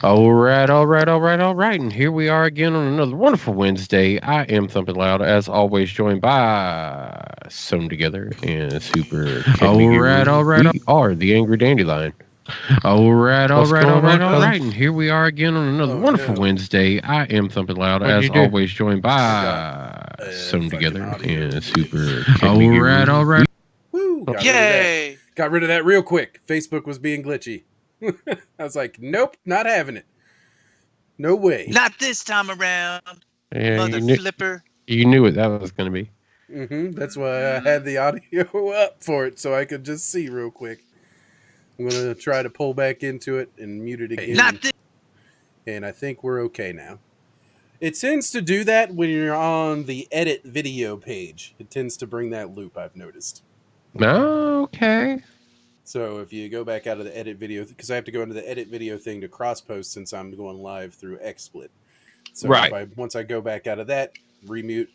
All right. And here we are again on another wonderful Wednesday. I am Thumping Loud, as always, joined by Sewn Together and Super Kid Magoo. We are the Angry Dandelion. What's going on, All fellas? right, and here we are again on another Oh wonderful no. Wednesday. I am Thumping Loud, What'd you as do? always, joined I got by Sewn fucking Together audio and Super glitch. Kid Magoo. Woo! Got rid of that. Yay! Got rid of that real quick. Facebook was being glitchy. I was like, nope, not having it. No way. Not this time around, Yeah, mother flipper. you knew what that was going to be. That's why I had the audio up for it so I could just see real quick. I'm gonna try to pull back into it and mute it again. Not this. And I think we're okay now. It tends to do that when you're on the edit video page. It tends to bring that loop, I've noticed. Okay. So if you go back out of the edit video, because I have to go into the edit video thing to cross post since I'm going live through XSplit. So Right. once I go back out of that, bring the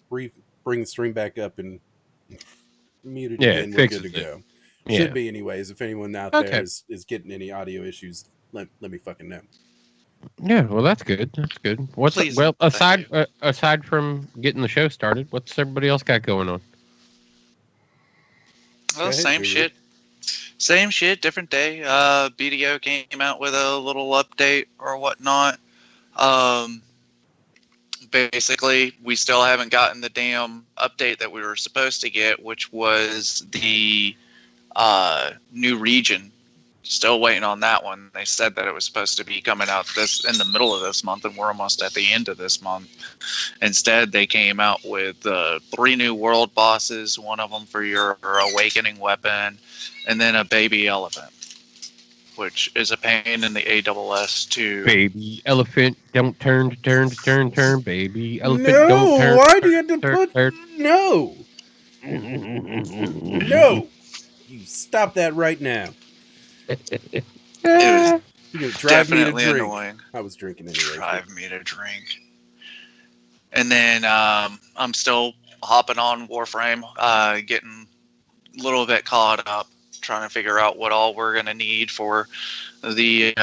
stream back up and mute it Yeah, again, it we're good fixes to it. go. Yeah. Should be anyways. If anyone out there Okay. is getting any audio issues, let me fucking know. Yeah, well, that's good. That's good. Please. Well, Thank you. aside from getting the show started, what's everybody else got going on? Go Well, ahead, same Guru. shit. Same shit, different day. BDO came out with a little update or whatnot. Um, Basically, we still haven't gotten the damn update that we were supposed to get, which was the new region. Still waiting on that one. They said that it was supposed to be coming out this in the middle of this month, and we're almost at the end of this month. Instead, they came out with 3 new world bosses, one of them for your awakening weapon, and then a baby elephant, which is a pain in the ASS to. Baby elephant, don't turn, turn. Baby elephant, don't No, turn. why do you have to put turn. no? No, you stop that right now. It was You're gonna drive me to definitely drink. annoying. I was drinking anyway. Drive me to drink. And then I'm still hopping on Warframe, getting a little bit caught up, trying to figure out what all we're going to need for the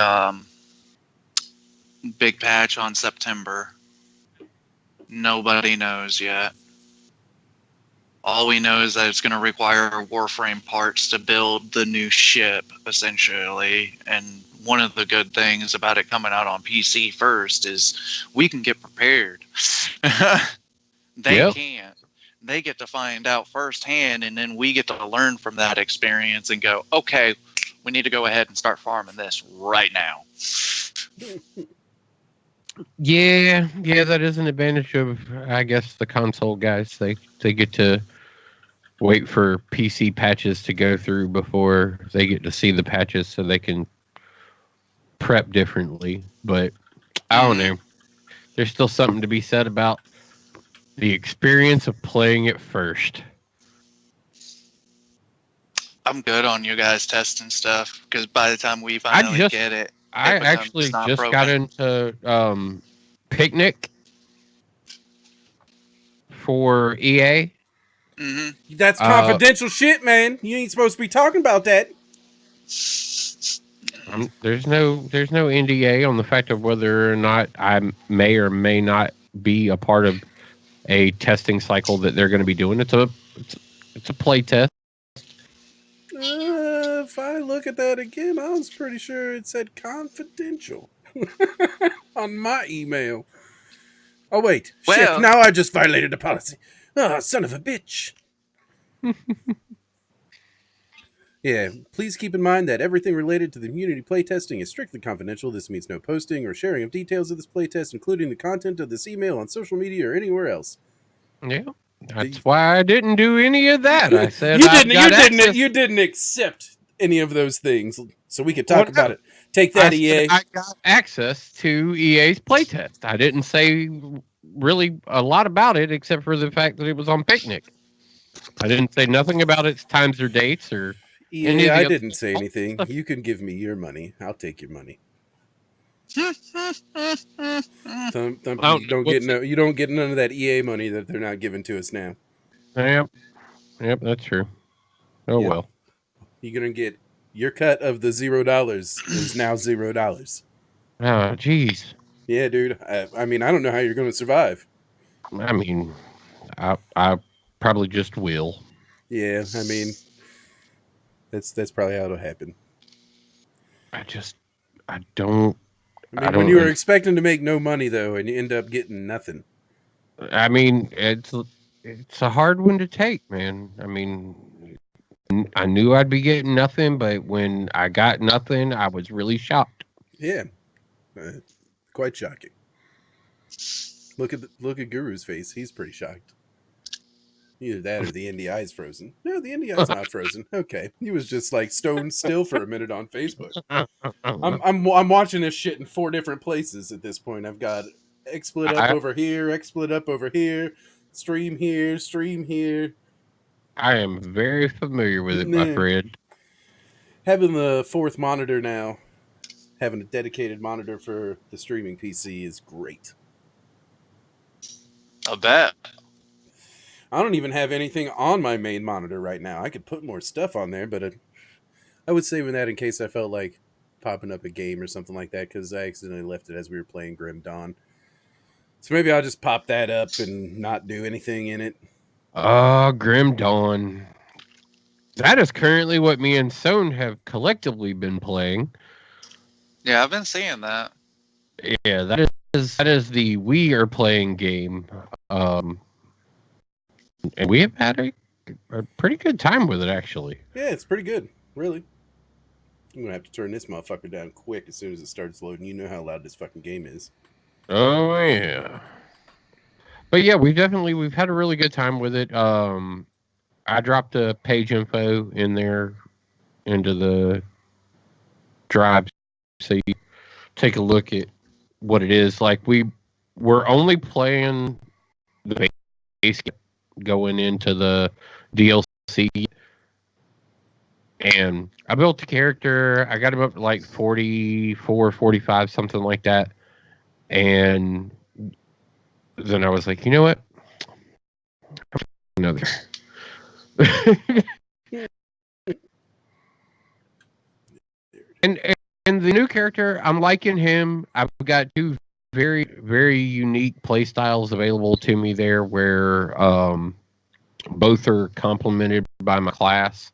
big patch on September. Nobody knows yet. All we know is that it's going to require Warframe parts to build the new ship, essentially. And one of the good things about it coming out on PC first is we can get prepared. They Yep. can't. They get to find out firsthand, and then we get to learn from that experience and go, okay, we need to go ahead and start farming this right now. Yeah, that is an advantage of, I guess, the console guys. They get to wait for PC patches to go through before they get to see the patches, so they can prep differently. But I don't know. There's still something to be said about the experience of playing it first. I'm good on you guys testing stuff because by the time we finally get it, I becomes actually not just broken. got into Picnic for EA. That's confidential shit, man. You ain't supposed to be talking about that. There's no NDA on the fact of whether or not I may or may not be a part of a testing cycle that they're going to be doing. It's a play test. If I look at that again, I was pretty sure it said confidential on my email. Oh wait, Well- shit! Now I just violated the policy. Ah, son of a bitch. Yeah, please keep in mind that everything related to the community playtesting is strictly confidential. This means no posting or sharing of details of this playtest, including the content of this email on social media or anywhere else. Yeah, that's why I didn't do any of that. I said you didn't accept any of those things, so we could talk about it. Take that, EA. I got access to EA's playtest. I didn't say really a lot about it except for the fact that it was on Picnic. I didn't say nothing about its times or dates or any EA, of the I other didn't say anything. stuff. You can give me your money. I'll take your money. You don't get none of that EA money that they're not giving to us now. Yep, that's true. Oh, Yep. well. You're gonna get your cut of the $0 is now $0. Oh, jeez. Yeah, dude. I mean, I don't know how you're going to survive. I mean, I probably just will. Yeah, I mean, that's probably how it'll happen. I just I don't I I mean, when don't. you were expecting to make no money though, and you end up getting nothing. I mean, it's a hard one to take, man. I mean, I knew I'd be getting nothing, but when I got nothing, I was really shocked. Yeah, quite shocking. Look at Guru's face. He's pretty shocked. Either that or the NDI's frozen. No, the NDI's not frozen. Okay, he was just like stone still for a minute on Facebook. I'm watching this shit in 4 different places at this point. I've got XSplit up I over here, XSplit up over here, stream here, stream here. I am very familiar with it, my Nah. friend. Having the 4th monitor now, having a dedicated monitor for the streaming PC is great. I bet. I don't even have anything on my main monitor right now. I could put more stuff on there, but I would save that in case I felt like popping up a game or something like that because I accidentally left it as we were playing Grim Dawn. So maybe I'll just pop that up and not do anything in it. Oh, Grim Dawn. That is currently what me and Sohn have collectively been playing. Yeah, I've been seeing that. Yeah, that is the we are playing game. Um, and we have had a pretty good time with it, actually. Yeah, it's pretty good, really. I'm gonna have to turn this motherfucker down quick as soon as it starts loading. You know how loud this fucking game is. Oh yeah. But yeah, we've had a really good time with it. I dropped a page info in there into the drive, so you take a look at what it is. Like we're only playing the base going into the DLC, and I built the character. I got him up to like 44, 45, something like that, and then I was like, you know what? Another. and and the new character, I'm liking him. I've got 2 very very unique play styles available to me there, where both are complemented by my class.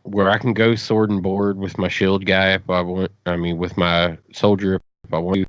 Where I can go sword and board with my shield guy if I want. I mean, with my soldier if I want to.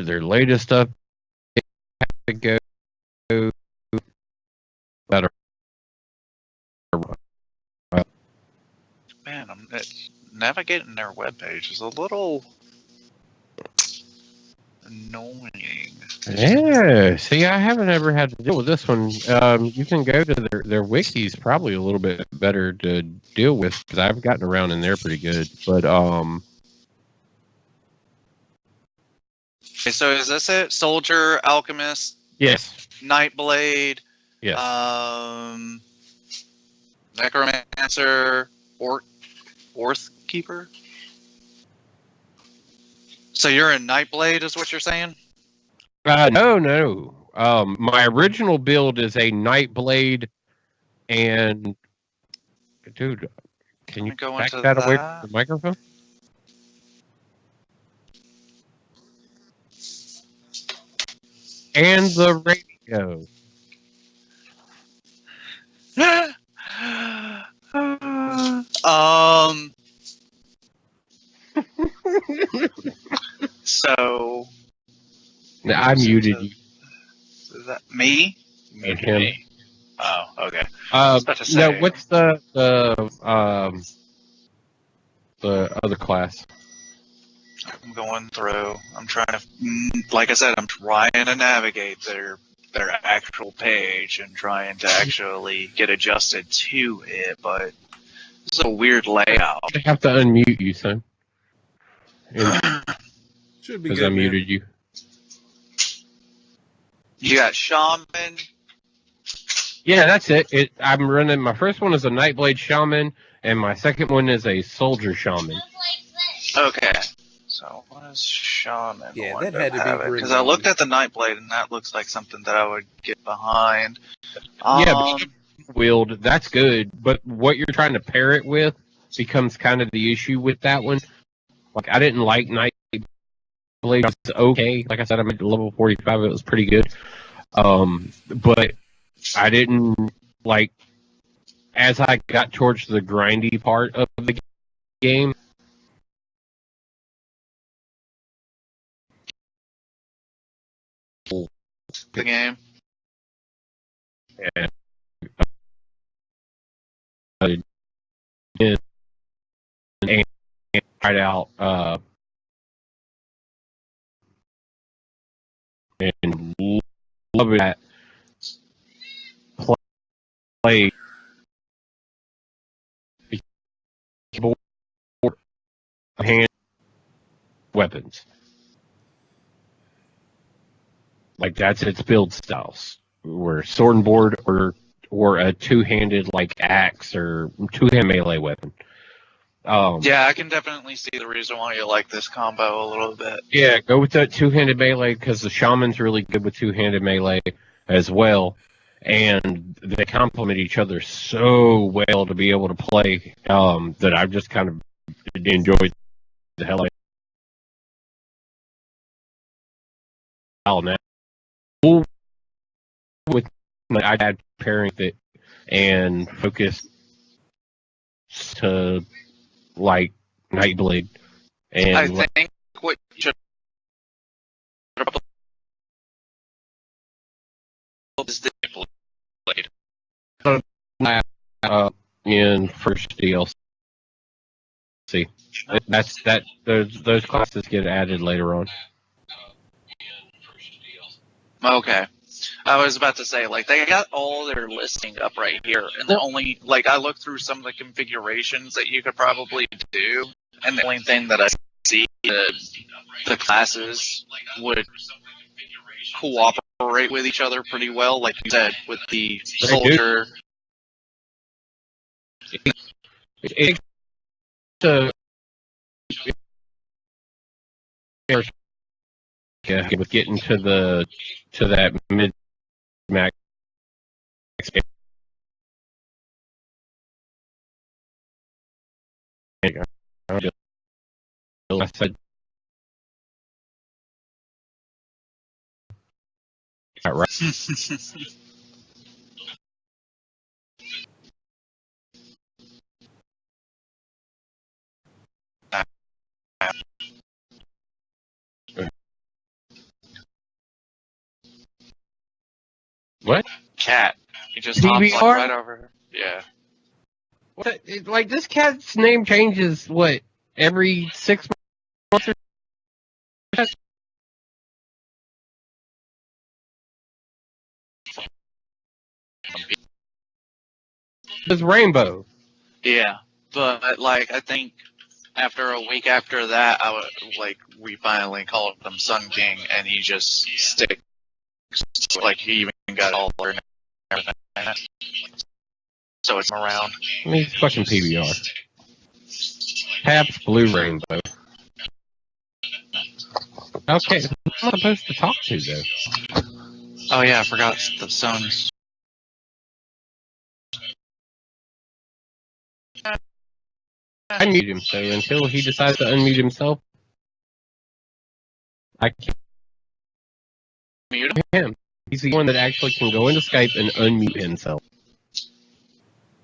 their latest update to go about Man, navigating their webpage is a little annoying. Yeah, see, I haven't ever had to deal with this one. You can go to their wiki's probably a little bit better to deal with because I've gotten around in there pretty good. But Okay, so is this it? Soldier, Alchemist, yes, Nightblade, yes. Necromancer, Orth Keeper? So you're in Nightblade, is what you're saying? No. My original build is a Nightblade, and dude, can Let you me go back into that away from that. the microphone? And the radio. So I muted you. Is that me? And Muted him. me. Oh, okay. I was about to No, say. what's the other class? I'm going through. I'm trying to, like I said, I'm trying to navigate their actual page and trying to actually get adjusted to it, but it's a weird layout. I have to unmute you, son. Should be Because I good, man. muted you. You got Shaman. Yeah, that's it. I'm running. My first one is a Nightblade Shaman, and my second one is a Soldier Shaman. Okay. So what is Shaman? Yeah, that had to be because I Grimdarn. looked at the Nightblade and that looks like something that I would get behind. Yeah, but wield, that's good. But what you're trying to pair it with becomes kind of the issue with that one. Like, I didn't like Nightblade. It was okay. Like I said, I'm at level 45. It was pretty good. But I didn't like, as I got towards the grindy part of the game, the game. and I did and tried out and love that play keyboard hand weapons. Like, that's its build styles. Where sword and board or a two-handed like axe or two-hand melee weapon. Yeah, I can definitely see the reason why you like this combo a little bit. Yeah, go with that two-handed melee because the shaman's really good with two-handed melee as well, and they complement each other so well to be able to play that I've just kind of enjoyed the hell out of it now. With my iPad pairing it and focus to like Nightblade and I think what you should is the Blade. in first DLC. Those classes get added later on. Okay. I was about to say, like, they got all their listing up right here, and the only, like, I looked through some of the configurations that you could probably do, and the only thing that I see the classes would cooperate with each other pretty well, like you said, with the soldier. It's a with getting to that mid max. I said that right. What? Cat. He just hops like, PBR? right over her. Yeah. Like, this cat's name changes, what, every 6 months or so? It's Rainbow. Yeah. But, like, I think after a week after that, we finally called him Sun King, and he just sticks. Like, he even got all and everything. So it's around. I mean, it's fucking PBR. Pabst Blue Rainbow. Okay, who am I supposed to talk to, though? Oh, yeah, I forgot the Suns. I mute him, so until he decides to unmute himself, I can't Mute mute him. He's the one that actually can go into Skype and unmute himself.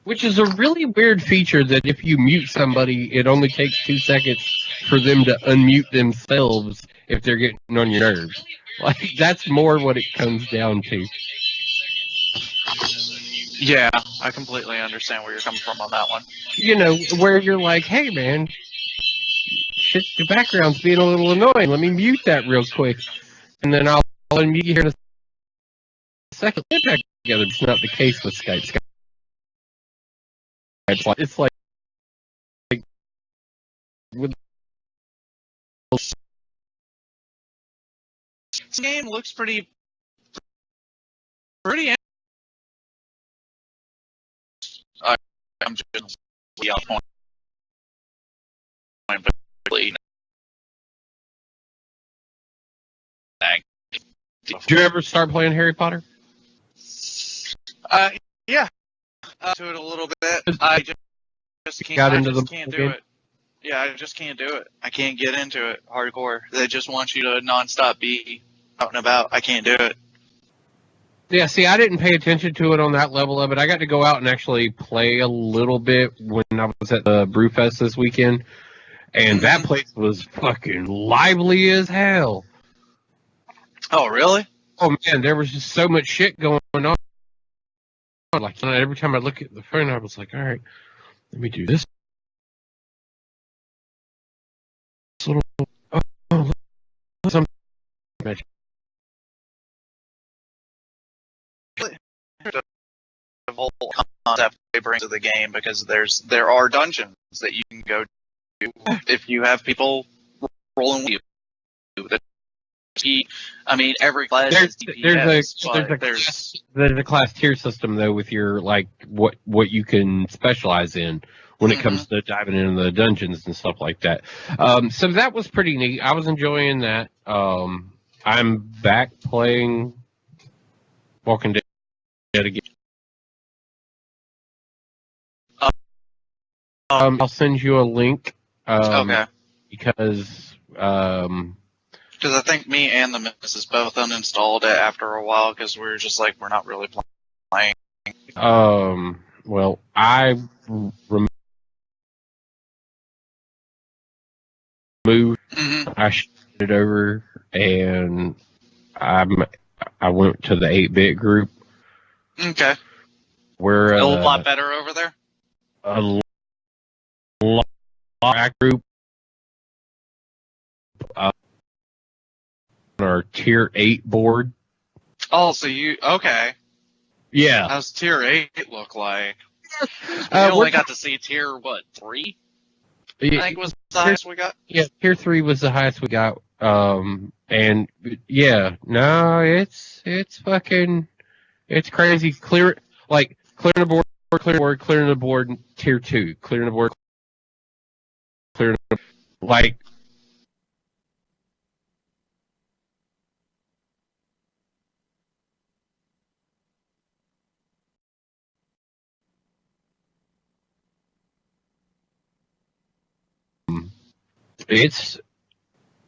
Which is a really weird feature that if you mute somebody, it only takes 2 seconds for them to unmute themselves if they're getting on your nerves. Like, that's more what it comes down to. Yeah, I completely understand where you're coming from on that one. You know, where you're like, hey, man, shit, the background's being a little annoying. Let me mute that real quick. And then I'll unmute you here in a second. Get back together. It's not the case with Skype. It's like with This game looks pretty. I'm just off point, but really, Did you ever start playing Harry Potter? yeah, to it a little bit. I just can't. Got I into just the can't do game? it. Yeah, I just can't do it. I can't get into it hardcore. They just want you to nonstop be out and about. I can't do it. Yeah, see, I didn't pay attention to it on that level of it. I got to go out and actually play a little bit when I was at the Brewfest this weekend, and that place was fucking lively as hell. Oh, really? Oh man, there was just so much shit going on. Like, you know, every time I look at the phone, I was like, all right, let me do this. Little, oh, some magic. The whole concept they bring to the game, because there are dungeons that you can go to if you have people rolling with you. I mean, every class has DPS, there's a class tier system though with your like what you can specialize in when it comes to diving into the dungeons and stuff like that. So that was pretty neat. I was enjoying that. I'm back playing Walking Dead again. I'll send you a link. Okay. Because Because I think me and the missus both uninstalled it after a while because we were just like, we're not really playing. well, I removed. I shifted it over, and I went to the 8-bit group. Okay. We're a lot better over there. A lot group on our tier 8 board. Oh, so okay? Yeah. How's tier 8 look like? We only got to see tier 3. I think was the highest we got. Yeah, tier 3 was the highest we got. And yeah, no, it's fucking, it's crazy. Clearing the board, clearing the board, tier 2, clearing the board, clearing the board, like. It's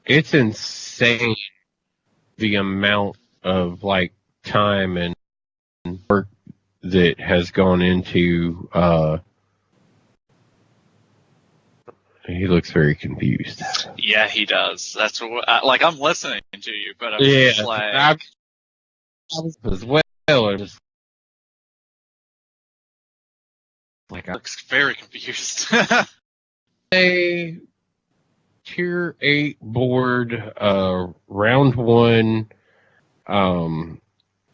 insane the amount of like time and work that has gone into he looks very confused. Yeah, he does. That's what I'm listening to you, but I'm just like, I was as well. hell, it was like Looks very confused. a tier 8 board, round 1.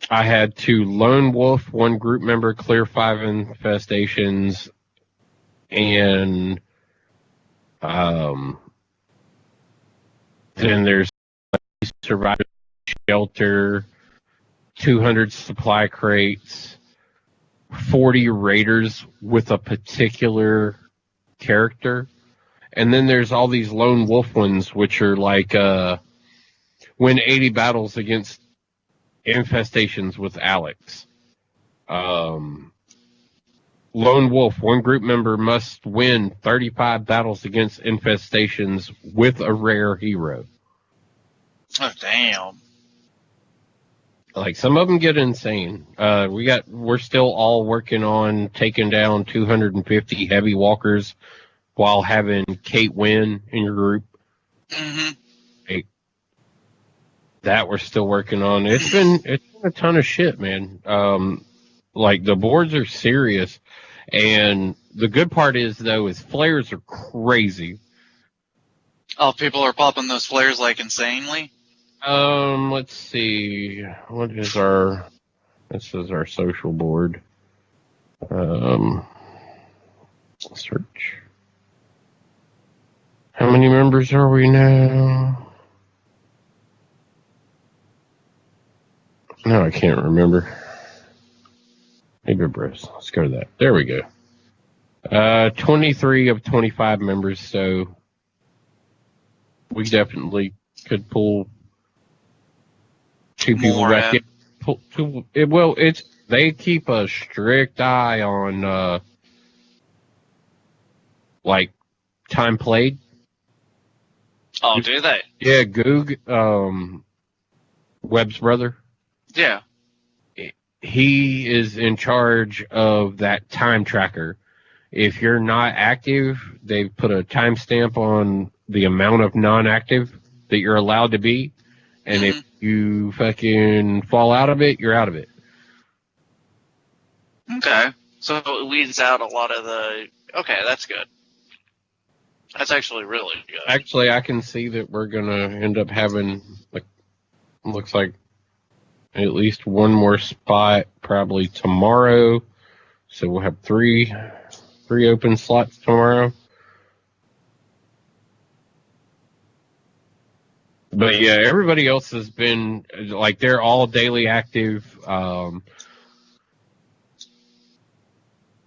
I had to lone wolf one group member, clear 5 infestations, and then there's survival shelter, 200 supply crates, 40 raiders with a particular character, and then there's all these lone wolf ones, which are like win 80 battles against infestations with Alex. Lone wolf, one group member must win 35 battles against infestations with a rare hero. Oh, damn. Like, some of them get insane. We're still all working on taking down 250 heavy walkers while having Kate win in your group. Mm-hmm. That we're still working on. It's been a ton of shit, man. Like, the boards are serious, and the good part is flares are crazy. Oh, people are popping those flares like insanely? Let's see. This is our social board. Search. How many members are we now? No, I can't remember. Maybe Bruce. Let's go to that. There we go. 23 of 25 members, so we definitely could pull 2 people More back in. in. They keep a strict eye on like time played. Oh, do they? Yeah, Goog, Webb's brother. Yeah. He is in charge of that time tracker. If you're not active, they put a timestamp on the amount of non-active that you're allowed to be. And if you fucking fall out of it, you're out of it. Okay. So it weeds out a lot of the... Okay, that's good. That's actually really good. Actually, I can see that we're going to end up having, looks like, at least one more spot probably tomorrow. So we'll have three open slots tomorrow. But yeah, everybody else has been, like, they're all daily active.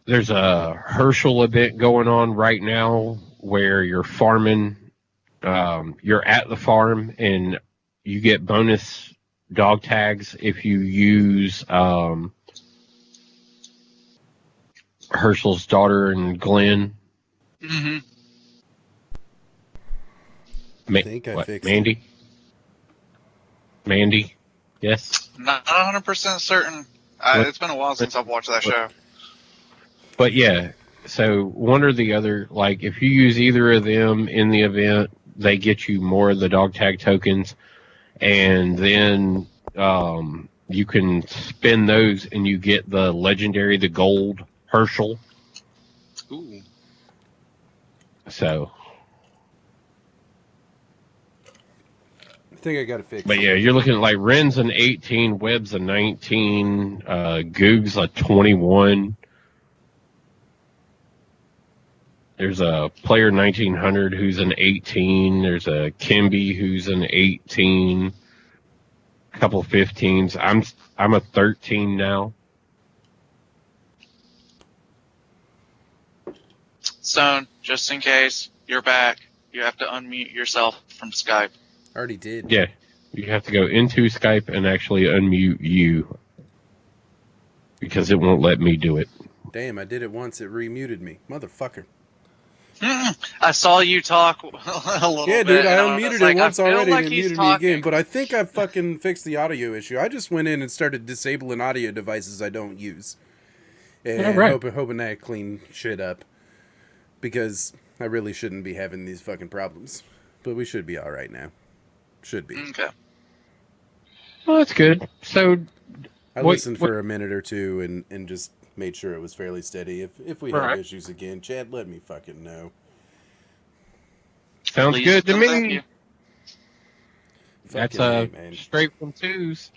There's a Herschel event going on right now where you're farming. You're at the farm and you get bonus dog tags if you use Herschel's daughter and Glenn. Mm-hmm. I think I fixed Mandy? it. Mandy? Yes? Not 100% certain. It's been a while since I've watched that show. But yeah, so one or the other, like, if you use either of them in the event, they get you more of the dog tag tokens, and then you can spin those and you get the legendary, the gold Herschel. Ooh. So, I think I got it fixed. but yeah, you're looking at like Ren's an 18, Webb's a 19, Goog's a 21. There's a player 1900 who's an 18. There's a Kimby who's an 18. A couple 15s. I'm a 13 now. Stone, just in case you're back, you have to unmute yourself from Skype. Already did. Yeah, you have to go into Skype and actually unmute you because it won't let me do it. Damn, I did it once. It remuted me. Motherfucker. I saw you talk a little bit. Yeah, dude, I and unmuted was it like, once I feel already like and it he's muted me talking. again, but I think I fucking fixed the audio issue. I just went in and started disabling audio devices I don't use. And hoping that clean shit up. Because I really shouldn't be having these fucking problems. But we should be alright now. Should be. Okay. Well, that's good. So, I listened for a minute or two and just made sure it was fairly steady. If we have issues again, Chad, let me fucking know. Sounds Please good to and thank me. you. That's man. straight from Twos.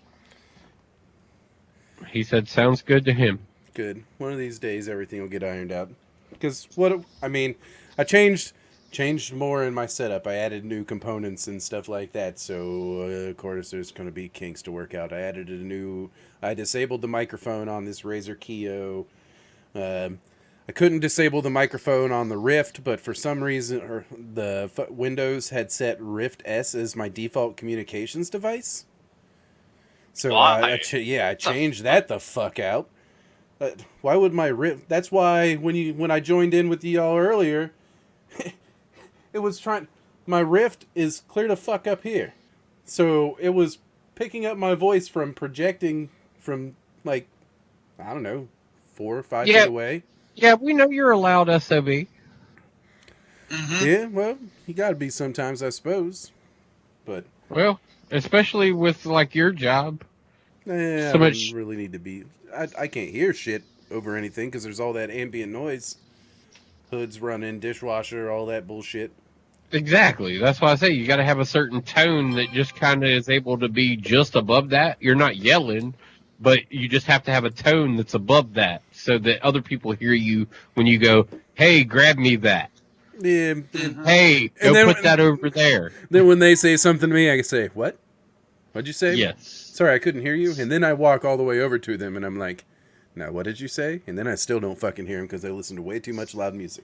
He said, "Sounds good to him." Good. One of these days, everything will get ironed out. Because I changed more in my setup. I added new components and stuff like that. So of course, there's going to be kinks to work out. I disabled the microphone on this Razer Keo. I couldn't disable the microphone on the Rift, but for some reason, Windows had set Rift S as my default communications device. So I changed that the fuck out. Why would my Rift? That's why when I joined in with y'all earlier, it was my Rift is clear to fuck up here, so it was picking up my voice from projecting from like, I don't know, 4 or 5 feet away. Yeah, we know you're a loud SOB. Mm-hmm. Yeah, well, you gotta be sometimes, I suppose. But well, especially with like your job. I don't really need to be. I can't hear shit over anything because there's all that ambient noise. Hoods running, dishwasher, all that bullshit. Exactly. That's why I say you got to have a certain tone that just kind of is able to be just above that. You're not yelling, but you just have to have a tone that's above that so that other people hear you when you go, "Hey, grab me that." Yeah. Hey, go put that over there. Then when they say something to me, I can say, "What? What'd you say?" Yes. Sorry, I couldn't hear you. And then I walk all the way over to them and I'm like, "Now, what did you say?" And then I still don't fucking hear them because they listen to way too much loud music.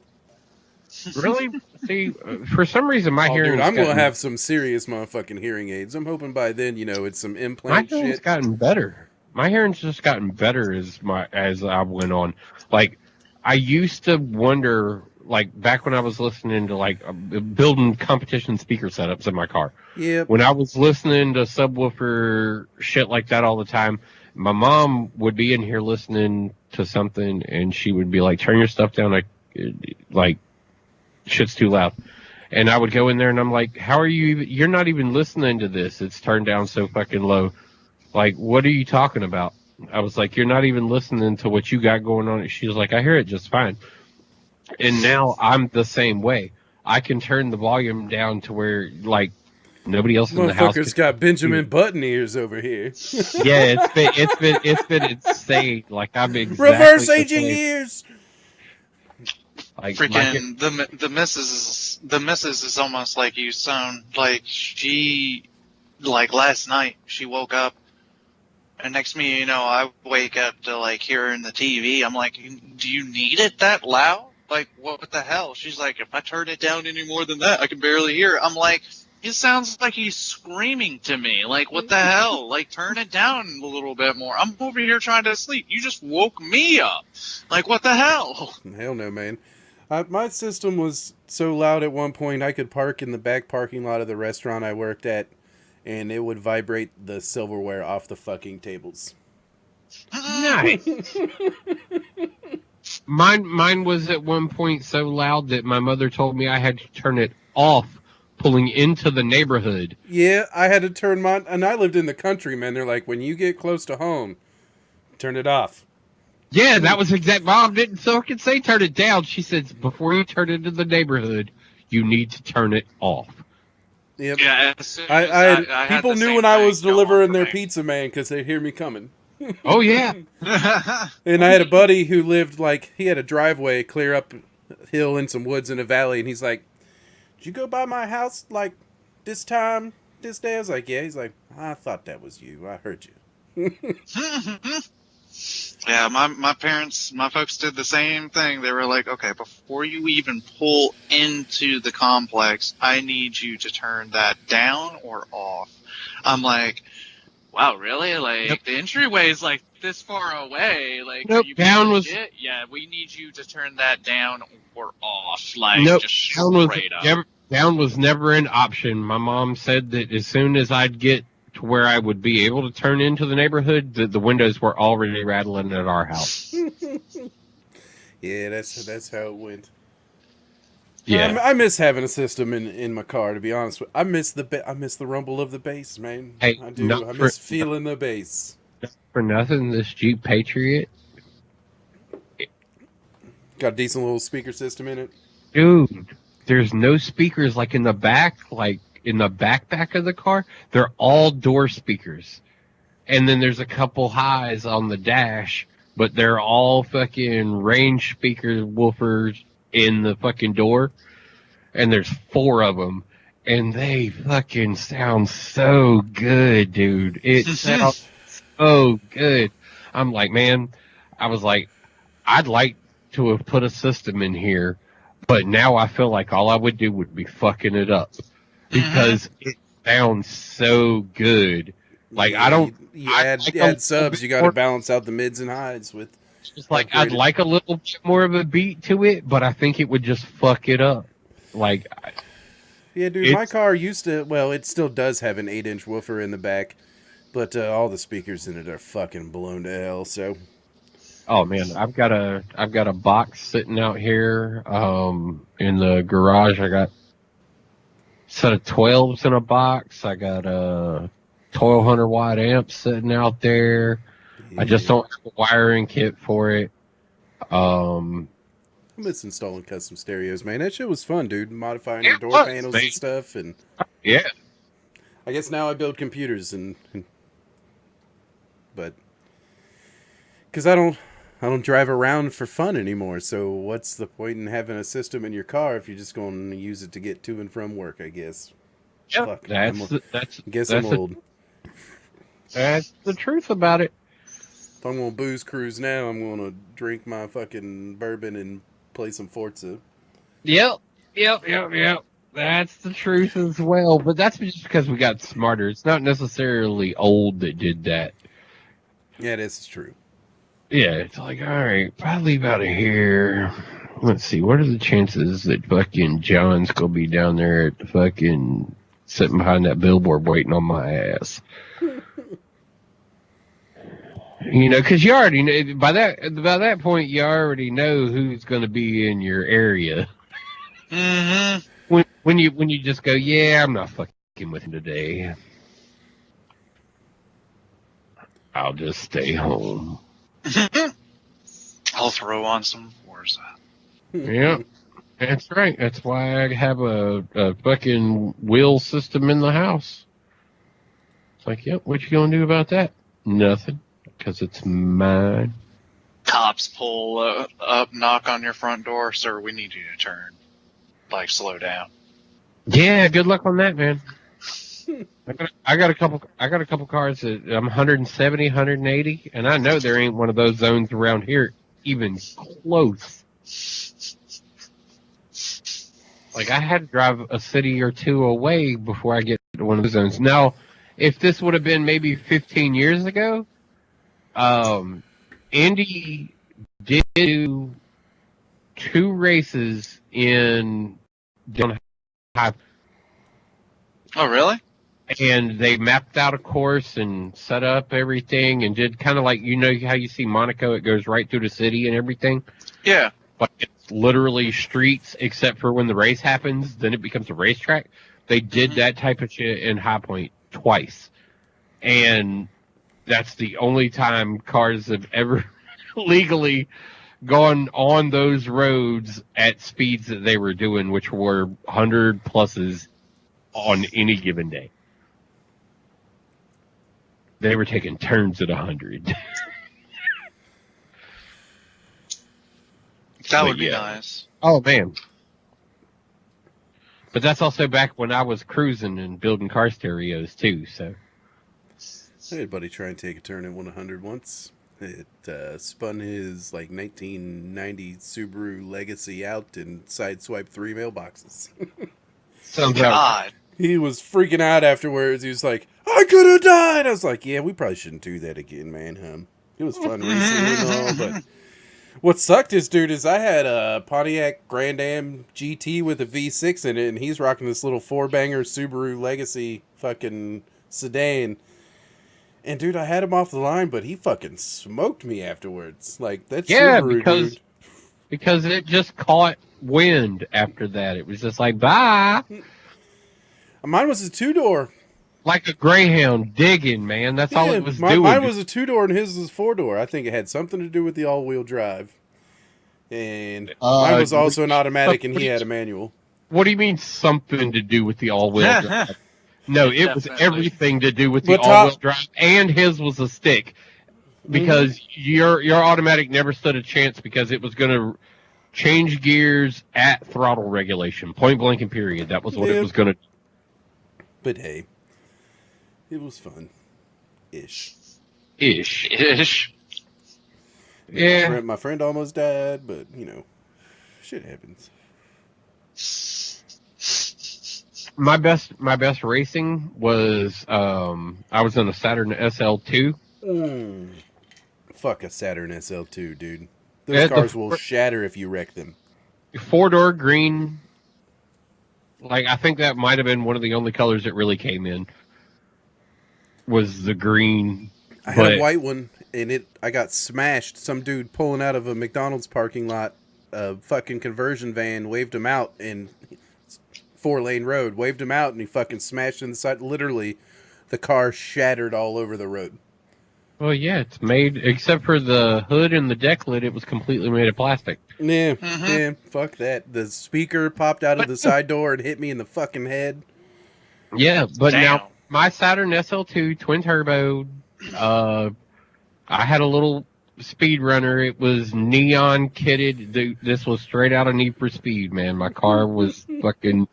Really? See, for some reason, my hearing. Dude, I'm gonna have some serious motherfucking hearing aids. I'm hoping by then, it's some implant shit. My hearing's gotten better. My hearing's just gotten better as I went on. Like, I used to wonder, like, back when I was listening to, like, building competition speaker setups in my car. Yeah. When I was listening to subwoofer shit like that all the time, my mom would be in here listening to something, and she would be like, "Turn your stuff down, like shit's too loud." And I would go in there and I'm like, "How are you you're not even listening to this. It's turned down so fucking low. Like, what are you talking about?" I was like, "You're not even listening to what you got going on." She was like, "I hear it just fine." And now I'm the same way. I can turn the volume down to where, like, nobody else in the house. Motherfucker's got Benjamin Button ears over here. Yeah, it's been insane. Like, I'm exactly reverse aging ears. Like, freaking the missus is almost like you, son. Like, she, like, last night she woke up, and next to me, I wake up to like hearing the TV. I'm like, "Do you need it that loud? Like, what the hell?" She's like, "If I turn it down any more than that, I can barely hear it." I'm like, "It sounds like he's screaming to me. Like, what the hell? Like, turn it down a little bit more. I'm over here trying to sleep. You just woke me up. Like, what the hell?" Hell no, man. My system was so loud at one point I could park in the back parking lot of the restaurant I worked at, and it would vibrate the silverware off the fucking tables. Nice. Mine was at one point so loud that my mother told me I had to turn it off pulling into the neighborhood. Yeah, I had to turn mine, and I lived in the country, man. They're like, when you get close to home, turn it off. Yeah, that was exact. Mom didn't so I could say turn it down. She said, "Before you turn it into the neighborhood, you need to turn it off." Yep. Yeah, I people knew when I was delivering their pizza, man, because they'd hear me coming. Oh, yeah. And I had a buddy who lived, like, he had a driveway clear up a hill in some woods in a valley, and he's like, "Did you go by my house, like, this time, this day?" I was like, "Yeah." He's like, "I thought that was you. I heard you." Yeah, my folks did the same thing. They were like, "Okay, before you even pull into the complex, I need you to turn that down or off." I'm like, "Wow, really? Like, the entryway is like this far away. Like, nope, are you down was legit? Yeah, we need you to turn that down or off. Like, just straight up." Down was never an option. My mom said that as soon as I'd get to where I would be able to turn into the neighborhood, the windows were already rattling at our house. Yeah, that's how it went. Yeah, I miss having a system in my car. To be honest, I miss the rumble of the bass, man. hey, I do. I miss feeling the bass. For nothing, this Jeep Patriot, Got a decent little speaker system in it. dude, there's no speakers like in the back, like in the back of the car. They're all door speakers. And then there's a couple highs on the dash, but they're all fucking range speaker woofers in the fucking door. And there's 4 of them. And they fucking sound so good, dude. It sounds so good. I'm like, man, I was like, I'd like to have put a system in here, but now I feel like all I would do would be fucking it up because it sounds so good. Like Yeah, you I'd add like a add little bit subs. You got to more. balance out the mids and highs with Just like I'd upgraded. like a little bit more of a beat to it, but I think it would just fuck it up. Like Yeah, dude, my it's car used to. Well, it still does have an 8-inch woofer in the back, but all the speakers in it are fucking blown to hell. So oh man, I've got a box sitting out here in the garage. I got a set of 12s in a box. I got a 1200 watt amp sitting out there. I just yeah, don't have a wiring kit for it. Um, I miss installing custom stereos, man. That shit was fun, dude. Modifying yeah, your it door was, panels man. and stuff, and Yeah, I guess now I build computers and but because I don't drive around for fun anymore. So what's the point in having a system in your car if you're just going to use it to get to and from work? I guess. yeah. Fuck. Guess I'm That's the old. that's the truth about it. If I'm gonna booze cruise now, I'm gonna drink my fucking bourbon and play some Forza. Yep. That's the truth as well. But that's just because we got smarter. It's not necessarily old that did that. Yeah, this is true. Yeah, it's like, all right, if I leave out of here, let's see, what are the chances that fucking John's gonna be down there at the fucking sitting behind that billboard waiting on my ass? You know, because you already know by that point, you already know who's gonna be in your area. Mm-hmm. When you just go, yeah, I'm not fucking with him today. I'll just stay home. I'll throw on some Forza. Yeah. That's right. That's why I have a fucking wheel system in the house. It's like, yep, what you gonna do about that? Nothing, because it's mine. Cops pull up, knock on your front door, sir. We need you to turn. Like, slow down. Yeah, good luck on that, man. I got a couple cars that I'm 170, 180, and I know there ain't one of those zones around here even close. Like I had to drive a city or two away before I get to one of those zones. Now, if this would have been maybe 15 years ago, Andy did do 2 races in down high, Oh, really? and they mapped out a course and set up everything and did kind of like, you know how you see Monaco, it goes right through the city and everything. Yeah. But it's literally streets except for when the race happens, then it becomes a racetrack. They did that type of shit in High Point twice. And that's the only time cars have ever legally gone on those roads at speeds that they were doing, which were 100 pluses on any given day. They were taking turns at 100. That would be nice. Oh, man. But that's also back when I was cruising and building car stereos, too, so. I had a buddy try and take a turn at 100 once. It spun his like 1990 Subaru Legacy out and sideswiped 3 mailboxes. Sounds God. He was freaking out afterwards. He was like, I could have died. I was like, yeah, we probably shouldn't do that again, man. It was fun racing and all, but what sucked is, dude, is I had a Pontiac Grand Am GT with a V6 in it, and he's rocking this little 4-banger Subaru Legacy fucking sedan. And, dude, I had him off the line, but he fucking smoked me afterwards. Like, that's Subaru, dude. Because it just caught wind after that. It was just like, bye. Mine was a 2-door. like a Greyhound digging, man. That's all it was doing. Mine was a 2-door and his was 4-door. I think it had something to do with the all-wheel drive. And mine was also an automatic, and he had a manual. What do you mean something to do with the all-wheel drive? No, it was everything to do with the all-wheel drive, and his was a stick. Because your automatic never stood a chance because it was going to change gears at throttle regulation, point blank and period. That was what it was going to do. But hey, it was fun. Ish. Yeah. My friend almost died, but, shit happens. My best racing was I was in a Saturn SL2. Fuck a Saturn SL2, dude. Those cars will shatter if you wreck them. 4-door green. Like, I think that might have been one of the only colors that really came in. Was the green. I had a white one, and I got smashed. Some dude pulling out of a McDonald's parking lot, a fucking conversion van, waved him out in 4-lane road, waved him out, and he fucking smashed in the side. Literally, the car shattered all over the road. Well, yeah, it's made, except for the hood and the deck lid, it was completely made of plastic. Yeah, fuck that. The speaker popped out of the side door and hit me in the fucking head. Yeah, but now, my Saturn SL2 twin turbo, I had a little speed runner. It was neon kitted. This was straight out of Need for Speed, man. My car was fucking...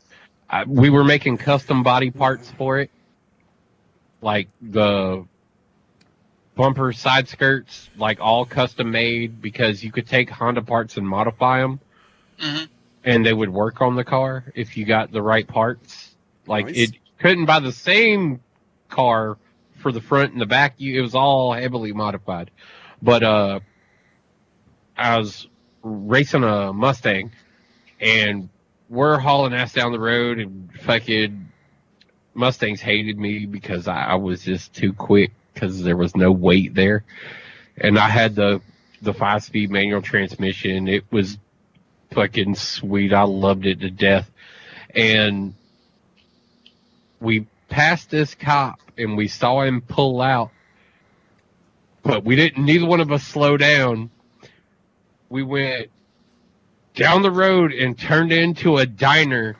we were making custom body parts for it. Like the bumper side skirts, like all custom made, because you could take Honda parts and modify them. And they would work on the car if you got the right parts. Like, it couldn't buy the same car for the front and the back. It was all heavily modified. But I was racing a Mustang, and we're hauling ass down the road, and fucking Mustangs hated me because I was just too quick because there was no weight there. And I had the 5-speed manual transmission. It was fucking sweet. I loved it to death. And we passed this cop, and we saw him pull out, but neither one of us slow down. We went down the road and turned into a diner,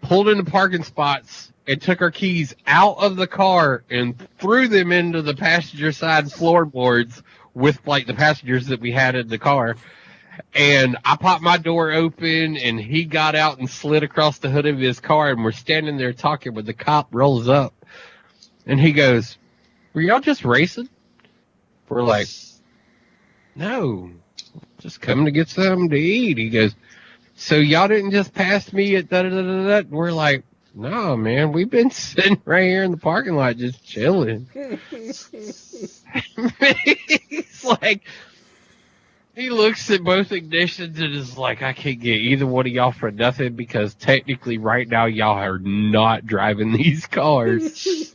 pulled into parking spots, and took our keys out of the car and threw them into the passenger side floorboards with, like, the passengers that we had in the car. And I popped my door open, and he got out and slid across the hood of his car, and we're standing there talking when the cop rolls up. And he goes, "Were y'all just racing?" We're like, "No, just coming to get something to eat." He goes, "So y'all didn't just pass me at da-da-da-da-da?" We're like, "No, man, we've been sitting right here in the parking lot just chilling." He's like, he looks at both ignitions and is like, "I can't get either one of y'all for nothing because technically right now y'all are not driving these cars."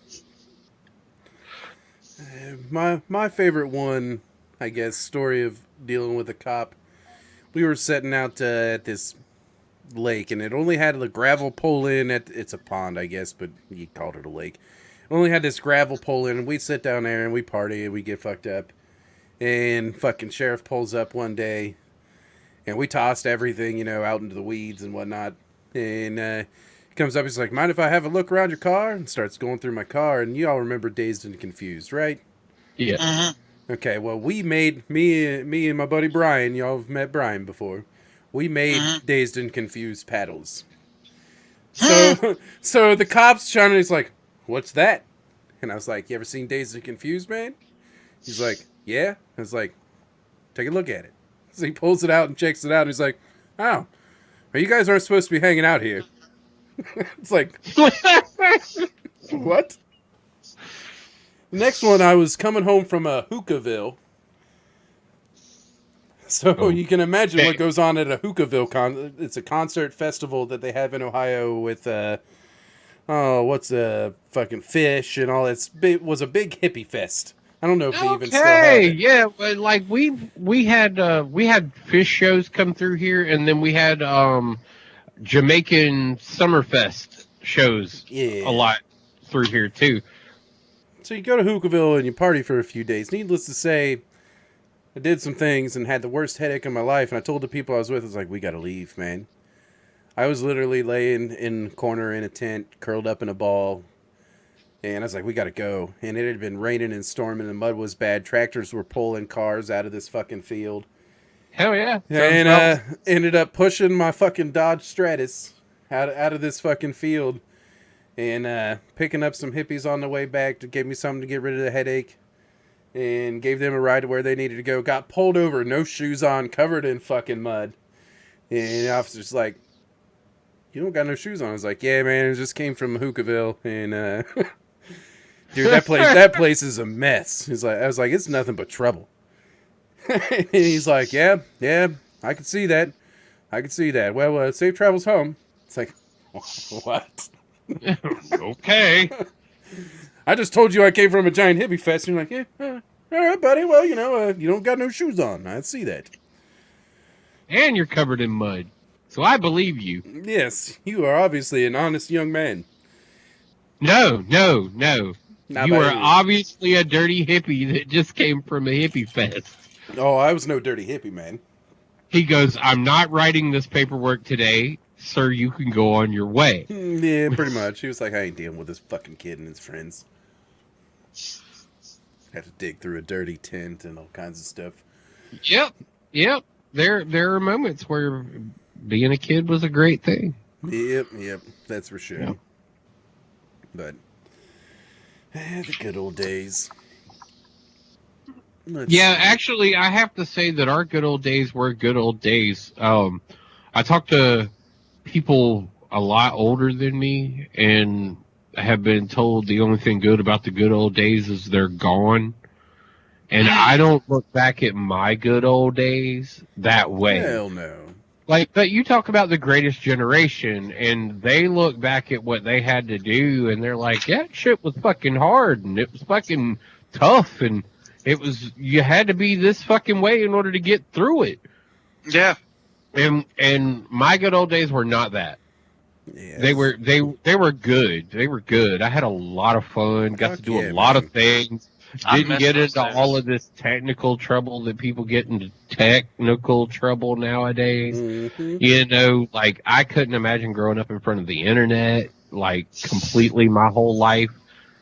My favorite one, I guess, story of dealing with a cop. We were setting out at this lake, and it only had a gravel pull in. It's a pond, I guess, but you called it a lake. It only had this gravel pull in, and we sit down there and we party and we get fucked up. And fucking sheriff pulls up one day, and we tossed everything, out into the weeds and whatnot. And he comes up, he's like, "Mind if I have a look around your car?" And starts going through my car. And you all remember Dazed and Confused, right? Yeah. Okay, well, we made, me and my buddy Brian, y'all have met Brian before, we made Dazed and Confused paddles. So the cops trying to, he's like, "What's that?" And I was like, "You ever seen Dazed and Confused, man?" He's like, "Yeah." I was like, "Take a look at it." So he pulls it out and checks it out, and he's like, "Oh, well, you guys aren't supposed to be hanging out here." It's like, what? The next one, I was coming home from a Hookahville. So you can imagine what goes on at a Hookahville it's a concert festival that they have in Ohio with what's fucking Fish and all that. It was a big hippie fest. I don't know if they even still have it. Yeah, but like we had Fish shows come through here, and then we had Jamaican Summerfest shows Yeah. a lot through here too. So you go to Hookahville and you party for a few days. Needless to say, I did some things and had the worst headache of my life. And I told the people I was with, I was like, we got to leave, man. I was literally laying in a corner in a tent, curled up in a ball. And I was like, we got to go. And it had been raining and storming. The mud was bad. Tractors were pulling cars out of this fucking field. Hell yeah. And ended up pushing my fucking Dodge Stratus out of this fucking field. And picking up some hippies on the way back to give me something to get rid of the headache. And gave them a ride to where they needed to go. Got pulled over, no shoes on, covered in fucking mud. And the officer's like, you don't got no shoes on. I was like, yeah, man, it just came from Hookahville. And, dude, that place is a mess. I was like, it's nothing but trouble. And he's like, yeah, I can see that. Well, safe travels home. It's like, what? Okay. I just told you I came from a giant hippie fest. And you're like, yeah, all right, buddy. Well, you don't got no shoes on. I see that. And you're covered in mud. So I believe you. Yes, you are obviously an honest young man. No. Not You by are any- obviously a dirty hippie that just came from a hippie fest. Oh, I was no dirty hippie, man. He goes, I'm not writing this paperwork today. Sir, you can go on your way. Yeah, pretty much. He was like, I ain't dealing with this fucking kid and his friends. Had to dig through a dirty tent and all kinds of stuff. Yep. There are moments where being a kid was a great thing. Yep, that's for sure. Yep. But, the good old days. Actually, I have to say that our good old days were good old days. I talked to people a lot older than me and have been told the only thing good about the good old days is they're gone. And I don't look back at my good old days that way. Hell no. But you talk about the greatest generation, and they look back at what they had to do, and they're like, yeah, shit was fucking hard, and it was fucking tough, and you had to be this fucking way in order to get through it. Yeah. And my good old days were not that. Yeah, They were good. They were good. I had a lot of fun, got Fuck to do yeah, a lot man. of things. I Didn't miss get those into days. all of this technical trouble that people get into technical trouble nowadays. Mm-hmm. You know, like I couldn't imagine growing up in front of the internet, like completely my whole life.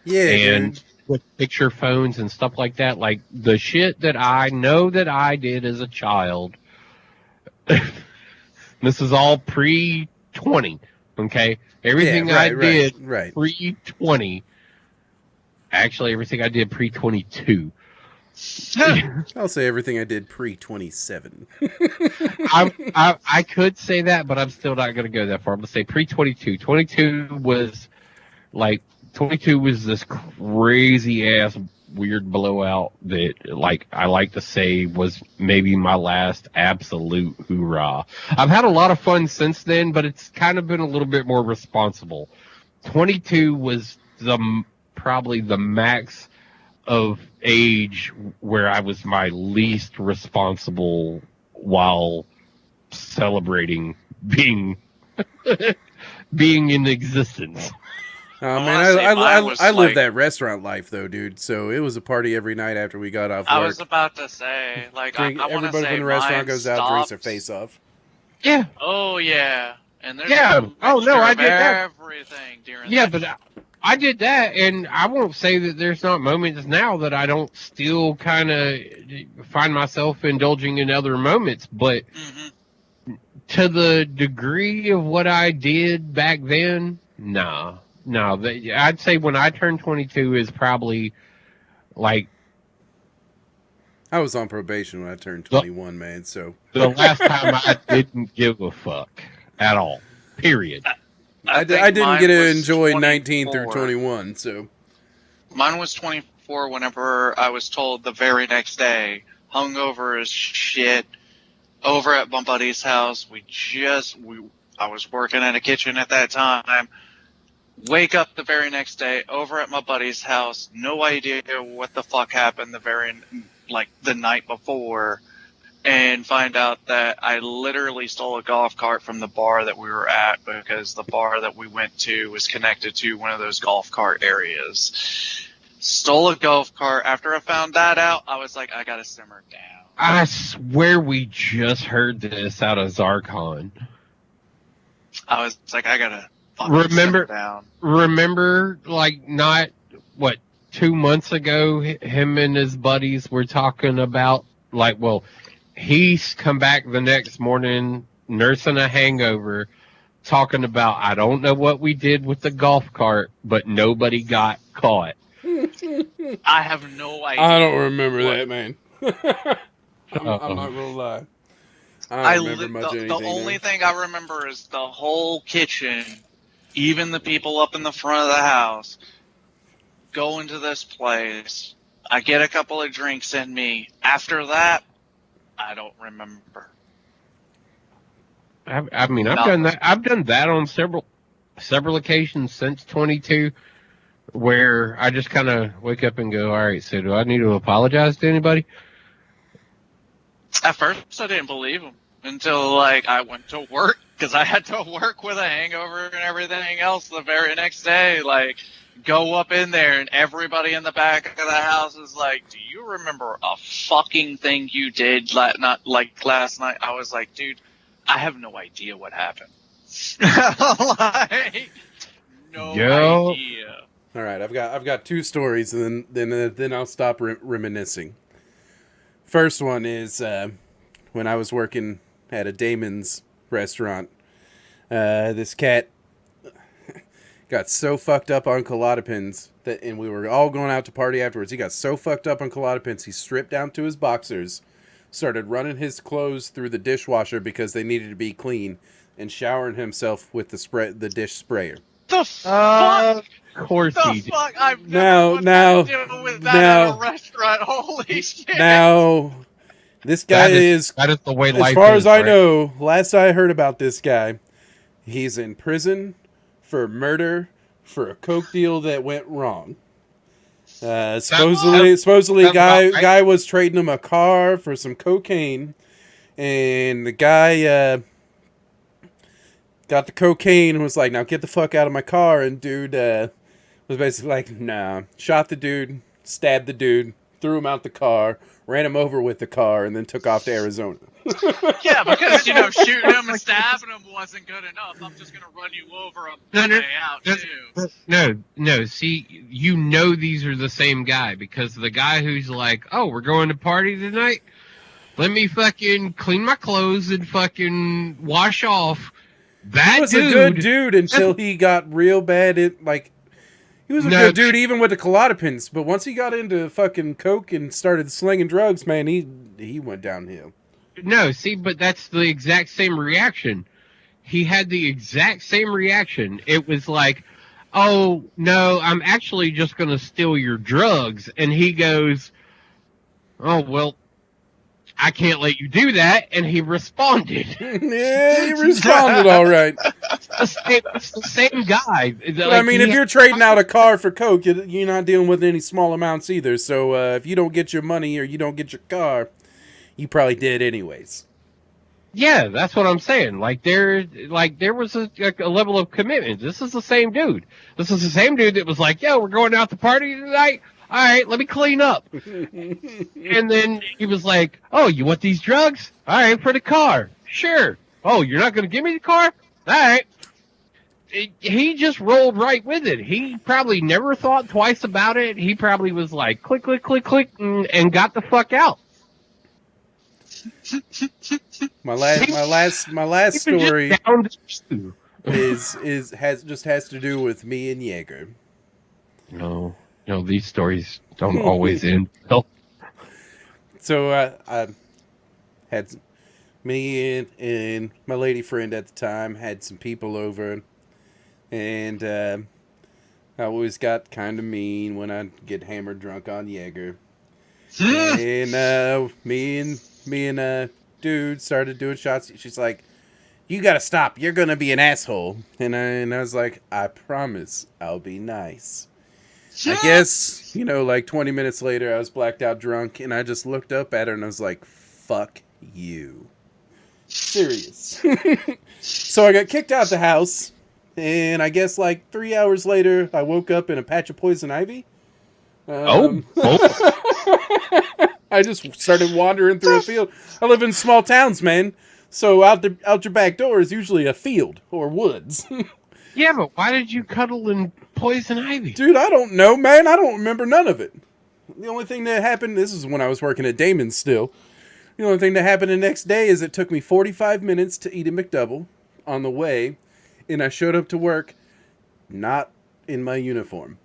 Yeah, And dude. with picture phones and stuff like that, like the shit that I know that I did as a child. This is all pre-20, okay? Everything Yeah, I right, did right. pre-20, actually everything I did pre-22. I'll say everything I did pre-27. I could say that, but I'm still not going to go that far. I'm going to say pre-22. 22 was this crazy ass weird blowout that, like, I like to say was maybe my last absolute hoorah. I've had a lot of fun since then, but it's kind of been a little bit more responsible. 22 was probably the max of age where I was my least responsible while celebrating being in existence. Oh, I man, wanna say mine was I lived like- that restaurant life, though, dude. So it was a party every night after we got off work. I was about to say, like, I want to Everybody say from the restaurant mine goes out, drinks their stopped- face off. Yeah. Oh yeah, and there's Yeah. a Oh, no, I mixture did of that. everything during. Yeah, that. but I did that, and I won't say that there's not moments now that I don't still kind of find myself indulging in other moments, but Mhm. to the degree of what I did back then, nah. No, I'd say when I turned 22 is probably like I was on probation when I turned 21, man. So the last time I didn't give a fuck at all. Period. I think didn't mine get to was enjoy 19 through 24. 21. So Mine was 24 whenever I was told the very next day, hungover as shit, over at my buddy's house. I was working in a kitchen at that time. Wake up the very next day, over at my buddy's house, no idea what the fuck happened the night before. and find out that I literally stole a golf cart from the bar that we were at because the bar that we went to was connected to one of those golf cart areas. Stole a golf cart. After I found that out, I was like, I gotta simmer down. I swear we just heard this out of Zarkon. I was like, I gotta fucking simmer down. Remember, like, not, 2 months ago, him and his buddies were talking about, like, well, he's come back the next morning, nursing a hangover, talking about, I don't know what we did with the golf cart, but nobody got caught. I have no idea. I don't remember that, man. I'm not gonna lie. I don't remember much anything. The only thing I remember is the whole kitchen, even the people up in the front of the house, go into this place. I get a couple of drinks in me. After that, I don't remember. I mean, I've done that. I've done that on several occasions since 22, where I just kind of wake up and go, all right, so do I need to apologize to anybody? At first, I didn't believe him until, like, I went to work, because I had to work with a hangover and everything else the very next day. Like, go up in there, and everybody in the back of the house is like, do you remember a fucking thing you did last night? I was like, dude, I have no idea what happened. Like, no idea. All right, I've got two stories, and then I'll stop reminiscing. First one is when I was working at a Damon's restaurant. This cat got so fucked up on Klonopins and we were all going out to party afterwards. He got so fucked up on Klonopins, he stripped down to his boxers, started running his clothes through the dishwasher because they needed to be clean, and showering himself with the dish sprayer. The fuck? Of course he did. Fuck? I've never deal with that at a restaurant. Holy shit! Now, this guy that is the way life is. As far as I know, last I heard about this guy, he's in prison for murder for a coke deal that went wrong. Supposedly, guy was trading him a car for some cocaine, and the guy got the cocaine and was like, "Now get the fuck out of my car." And dude was basically like, "Nah." Shot the dude, stabbed the dude, threw him out the car, ran him over with the car, and then took off to Arizona. Yeah, because, shooting him and stabbing him wasn't good enough. I'm just going to run you over on the way out, too. No. See, these are the same guy, because the guy who's like, oh, we're going to party tonight? Let me fucking clean my clothes and fucking wash off. That he was a good dude until he got real bad at, he was a good dude even with the Klonopins, but once he got into fucking coke and started slinging drugs, man, he went downhill. No, see, but that's the exact same reaction. He had the exact same reaction. It was like, oh, no, I'm actually just going to steal your drugs. And he goes, oh, well, I can't let you do that. And he responded. Yeah, he responded all right. It's the same guy. But, I mean, if you're trading out a car for coke, you're not dealing with any small amounts either. So if you don't get your money or you don't get your car, you probably did anyways. Yeah, that's what I'm saying. There was a level of commitment. This is the same dude. This is the same dude that was like, yo, we're going out to party tonight. All right, let me clean up. And then he was like, oh, you want these drugs? All right, for the car. Sure. Oh, you're not going to give me the car? All right. He just rolled right with it. He probably never thought twice about it. He probably was like, click, click, click, click, and got the fuck out. My last story has to do with me and Jaeger. No, these stories don't always end well. So I had me and my lady friend at the time had some people over, and I always got kind of mean when I get hammered drunk on Jaeger. And me and dude started doing shots. She's like, you gotta stop, you're gonna be an asshole. And I was like, I promise I'll be nice. I guess 20 minutes later I was blacked out drunk, and I just looked up at her and I was like, fuck you. Serious. So I got kicked out the house, and I guess like 3 hours later, I woke up in a patch of poison ivy. Oh, I just started wandering through a field. I live in small towns, man. So out your back door is usually a field or woods. yeah, but why did you cuddle in poison ivy? Dude, I don't know, man. I don't remember none of it. The only thing that happened, this is when I was working at Damon's still. The only thing that happened the next day is it took me 45 minutes to eat a McDouble on the way, and I showed up to work not in my uniform.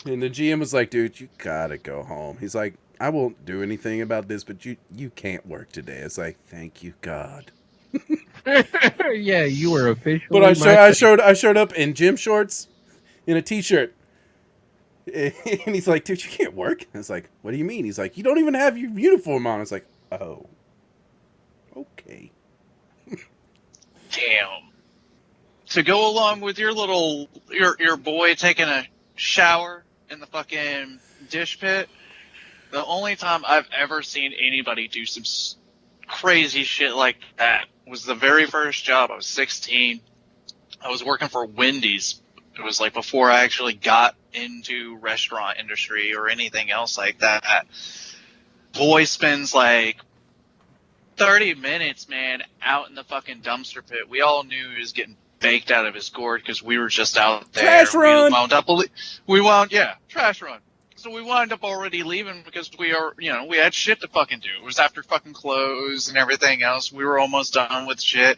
And the GM was like, dude, you gotta go home. He's like, I won't do anything about this, but you can't work today. It's like, thank you, God. Yeah, you were officially. But I showed up in gym shorts, in a t-shirt. And he's like, dude, you can't work. I was like, what do you mean? He's like, you don't even have your uniform on. I was like, oh, okay. Damn. To go along with your boy taking a shower in the fucking dish pit, the only time I've ever seen anybody do some crazy shit like that was the very first job. I was 16. I was working for Wendy's. It was like before I actually got into restaurant industry or anything else like that. Boy spends like 30 minutes, man, out in the fucking dumpster pit. We all knew he was getting baked out of his gourd because we were just out there. Trash run! Trash run. So we wound up already leaving because we had shit to fucking do. It was after fucking close and everything else. We were almost done with shit.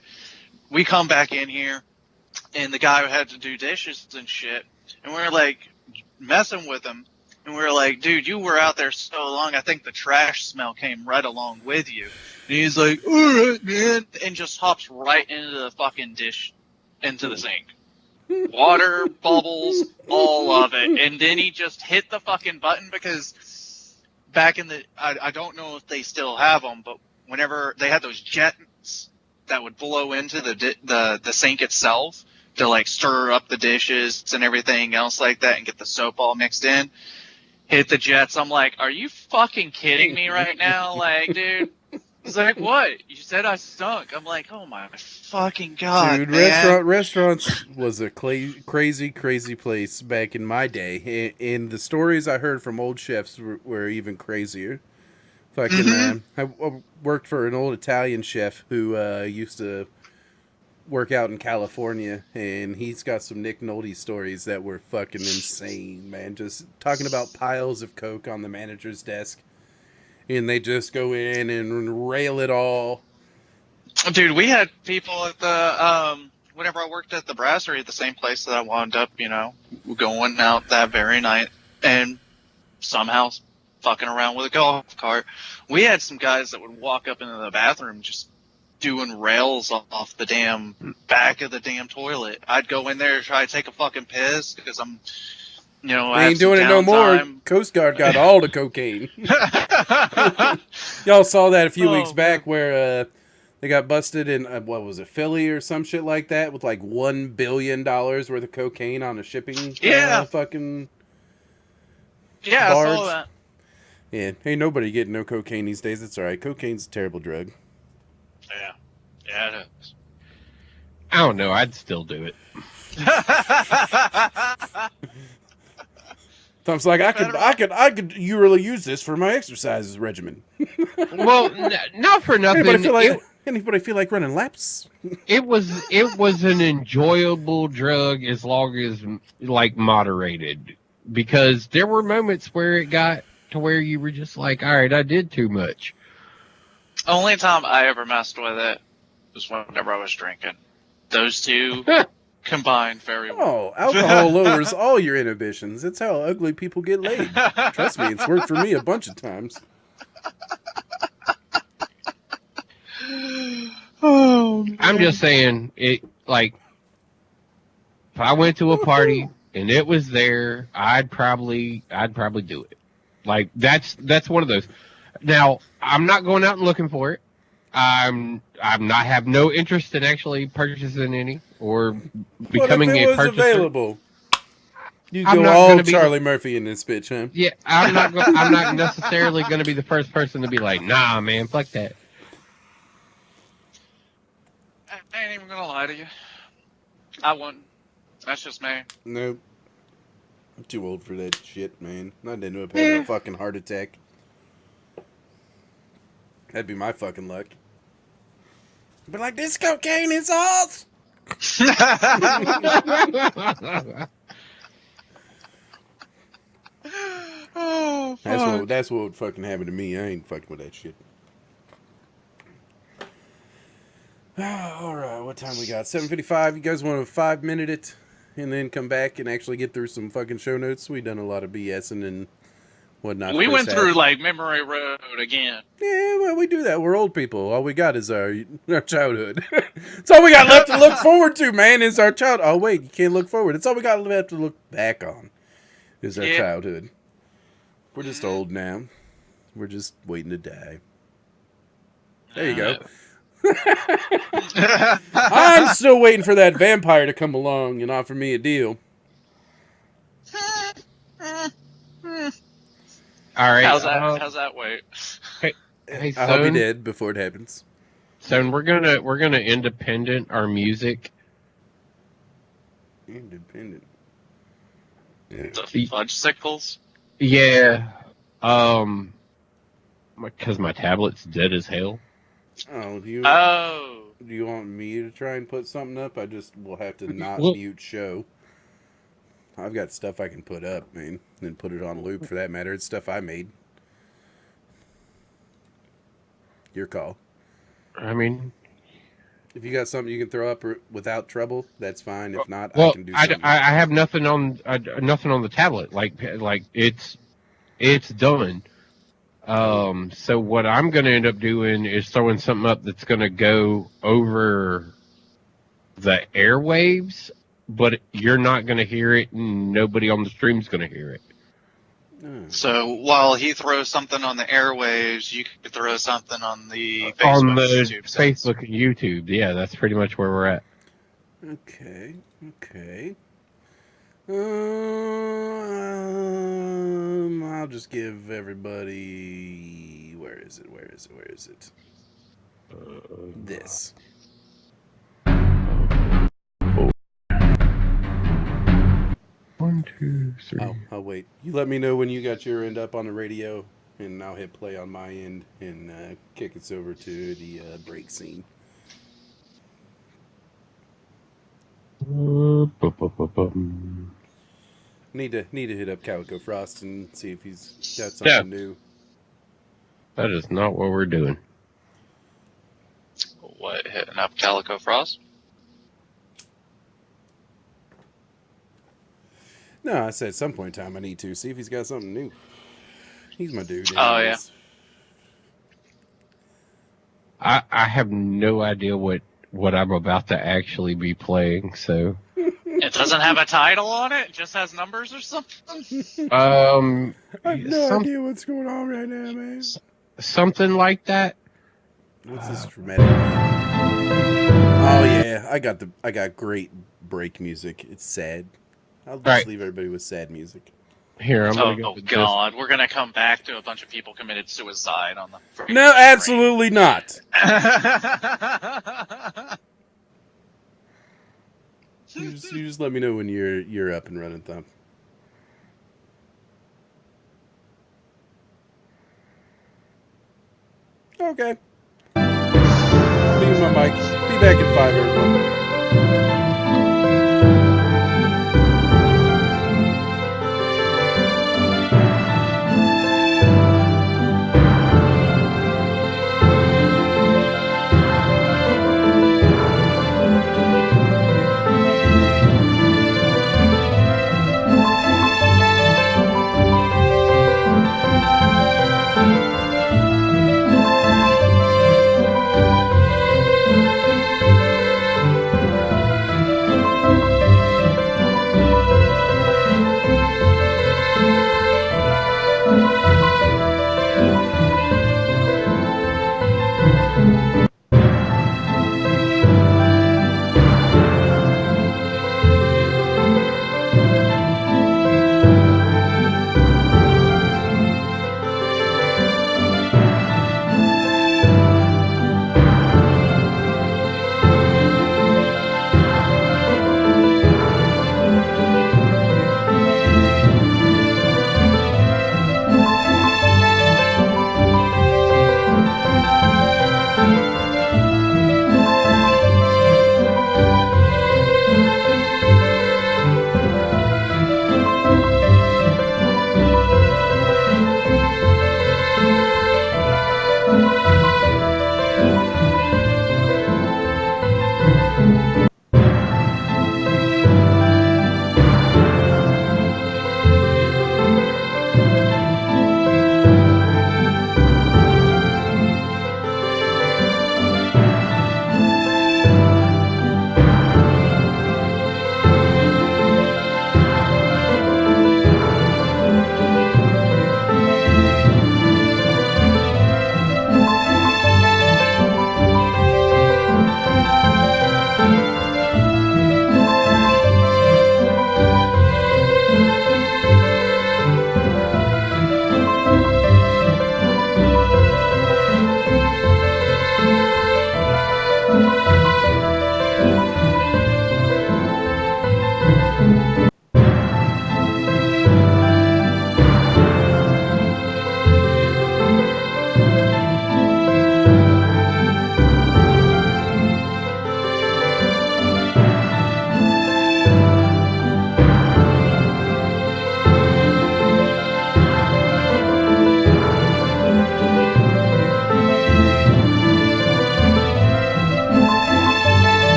We come back in here, and the guy had to do dishes and shit, and we were like messing with him, and we were like, dude, you were out there so long, I think the trash smell came right along with you. And he's like, alright, man, and just hops right into the fucking dish, into the sink. Water, bubbles, all of it. And then he just hit the fucking button because back in the, I don't know if they still have them, but whenever they had those jets that would blow into the sink itself to like stir up the dishes and everything else like that and get the soap all mixed in, hit the jets. I'm like, are you fucking kidding me right now? Like, dude. He's like, what? You said I stunk. I'm like, oh my fucking God, dude, man. restaurants was a crazy place back in my day. And the stories I heard from old chefs were even crazier. Fucking, I worked for an old Italian chef who used to work out in California, and he's got some Nick Nolte stories that were fucking insane, man. Just talking about piles of coke on the manager's desk. And they just go in and rail it all. Dude, we had people at the, whenever I worked at the brasserie at the same place that I wound up, going out that very night and somehow fucking around with a golf cart. We had some guys that would walk up into the bathroom just doing rails off the damn back of the damn toilet. I'd go in there to try to take a fucking piss because I'm, I ain't doing it no more. Coast Guard got all the cocaine. Y'all saw that a few weeks back where they got busted in, what was it, Philly or some shit like that with like $1 billion worth of cocaine on a shipping fucking barge. I saw that. Yeah, ain't nobody getting no cocaine these days. It's alright. Cocaine's a terrible drug. Yeah, it is. I don't know. I'd still do it. Tom's like, I could you really use this for my exercise regimen. Well, not for nothing. Anybody feel like running laps? It was an enjoyable drug as long as like moderated, because there were moments where it got to where you were just like, all right, I did too much. Only time I ever messed with it was whenever I was drinking. Those two combined very well. Oh, alcohol lowers all your inhibitions. It's how ugly people get laid. Trust me, it's worked for me a bunch of times. I'm just saying, it like if I went to a party and it was there, I'd probably do it. Like that's one of those. Now, I'm not going out and looking for it. I'm not have no interest in actually purchasing any or becoming but if it a was purchaser. Available, you go all Charlie Murphy in this bitch, huh? Yeah, I'm not necessarily going to be the first person to be like, nah, man, fuck that. ain't even gonna lie to you. I wouldn't. That's just me. Nope. I'm too old for that shit, man. I'd end up having a fucking heart attack. That'd be my fucking luck. But like, this cocaine is off! Oh, fuck. That's what would fucking happen to me. I ain't fucking with that shit. Alright, what time we got? 7:55. You guys want to 5-minute it? And then come back and actually get through some fucking show notes? We done a lot of BSing and whatnot. We went through half. like memory road again. Yeah, well, we do that. We're old people. All we got is our childhood. It's all we got left to look forward to, man, is our child. Oh, wait, you can't look forward. It's all we got left to look back on is our childhood. We're just old now. We're just waiting to die. There you go. I'm still waiting for that vampire to come along and offer me a deal. All right. How's that wait? Hey, I hope he did before it happens. So we're gonna independent our music. Independent. The fudge sickles? Yeah. Because my tablet's dead as hell. Oh, do you want me to try and put something up? I just will have to not mute show. I've got stuff I can put up, man, and put it on loop for that matter. It's stuff I made. Your call. I mean, if you got something you can throw up without trouble, that's fine. If not, I can do something. I have nothing on the tablet. Like it's done. So what I'm going to end up doing is throwing something up that's going to go over the airwaves, but you're not going to hear it, and nobody on the stream's going to hear it. So while he throws something on the airwaves, you could throw something on the Facebook, on the YouTube Facebook and YouTube. Yeah, that's pretty much where we're at. Okay. I'll just give everybody. Where is it? This. One, two, three. Oh, wait. You let me know when you got your end up on the radio, and I'll hit play on my end and kick us over to the break scene. Need to hit up Calico Frost and see if he's got something new. That is not what we're doing. What, hitting up Calico Frost? No, I said at some point in time I need to see if he's got something new. He's my dude. Oh, yeah. I have no idea what I'm about to actually be playing, so... It doesn't have a title on it? It just has numbers or something? I have no idea what's going on right now, man. Something like that. What's this dramatic? Oh yeah, I got great break music. It's sad. I'll just leave everybody with sad music. Here, I'm gonna go. Oh God, we're gonna come back to a bunch of people committed suicide on the. No, absolutely not. You just let me know when you're up and running, Thump. Okay. Leave my mic. Be back in 5, everyone.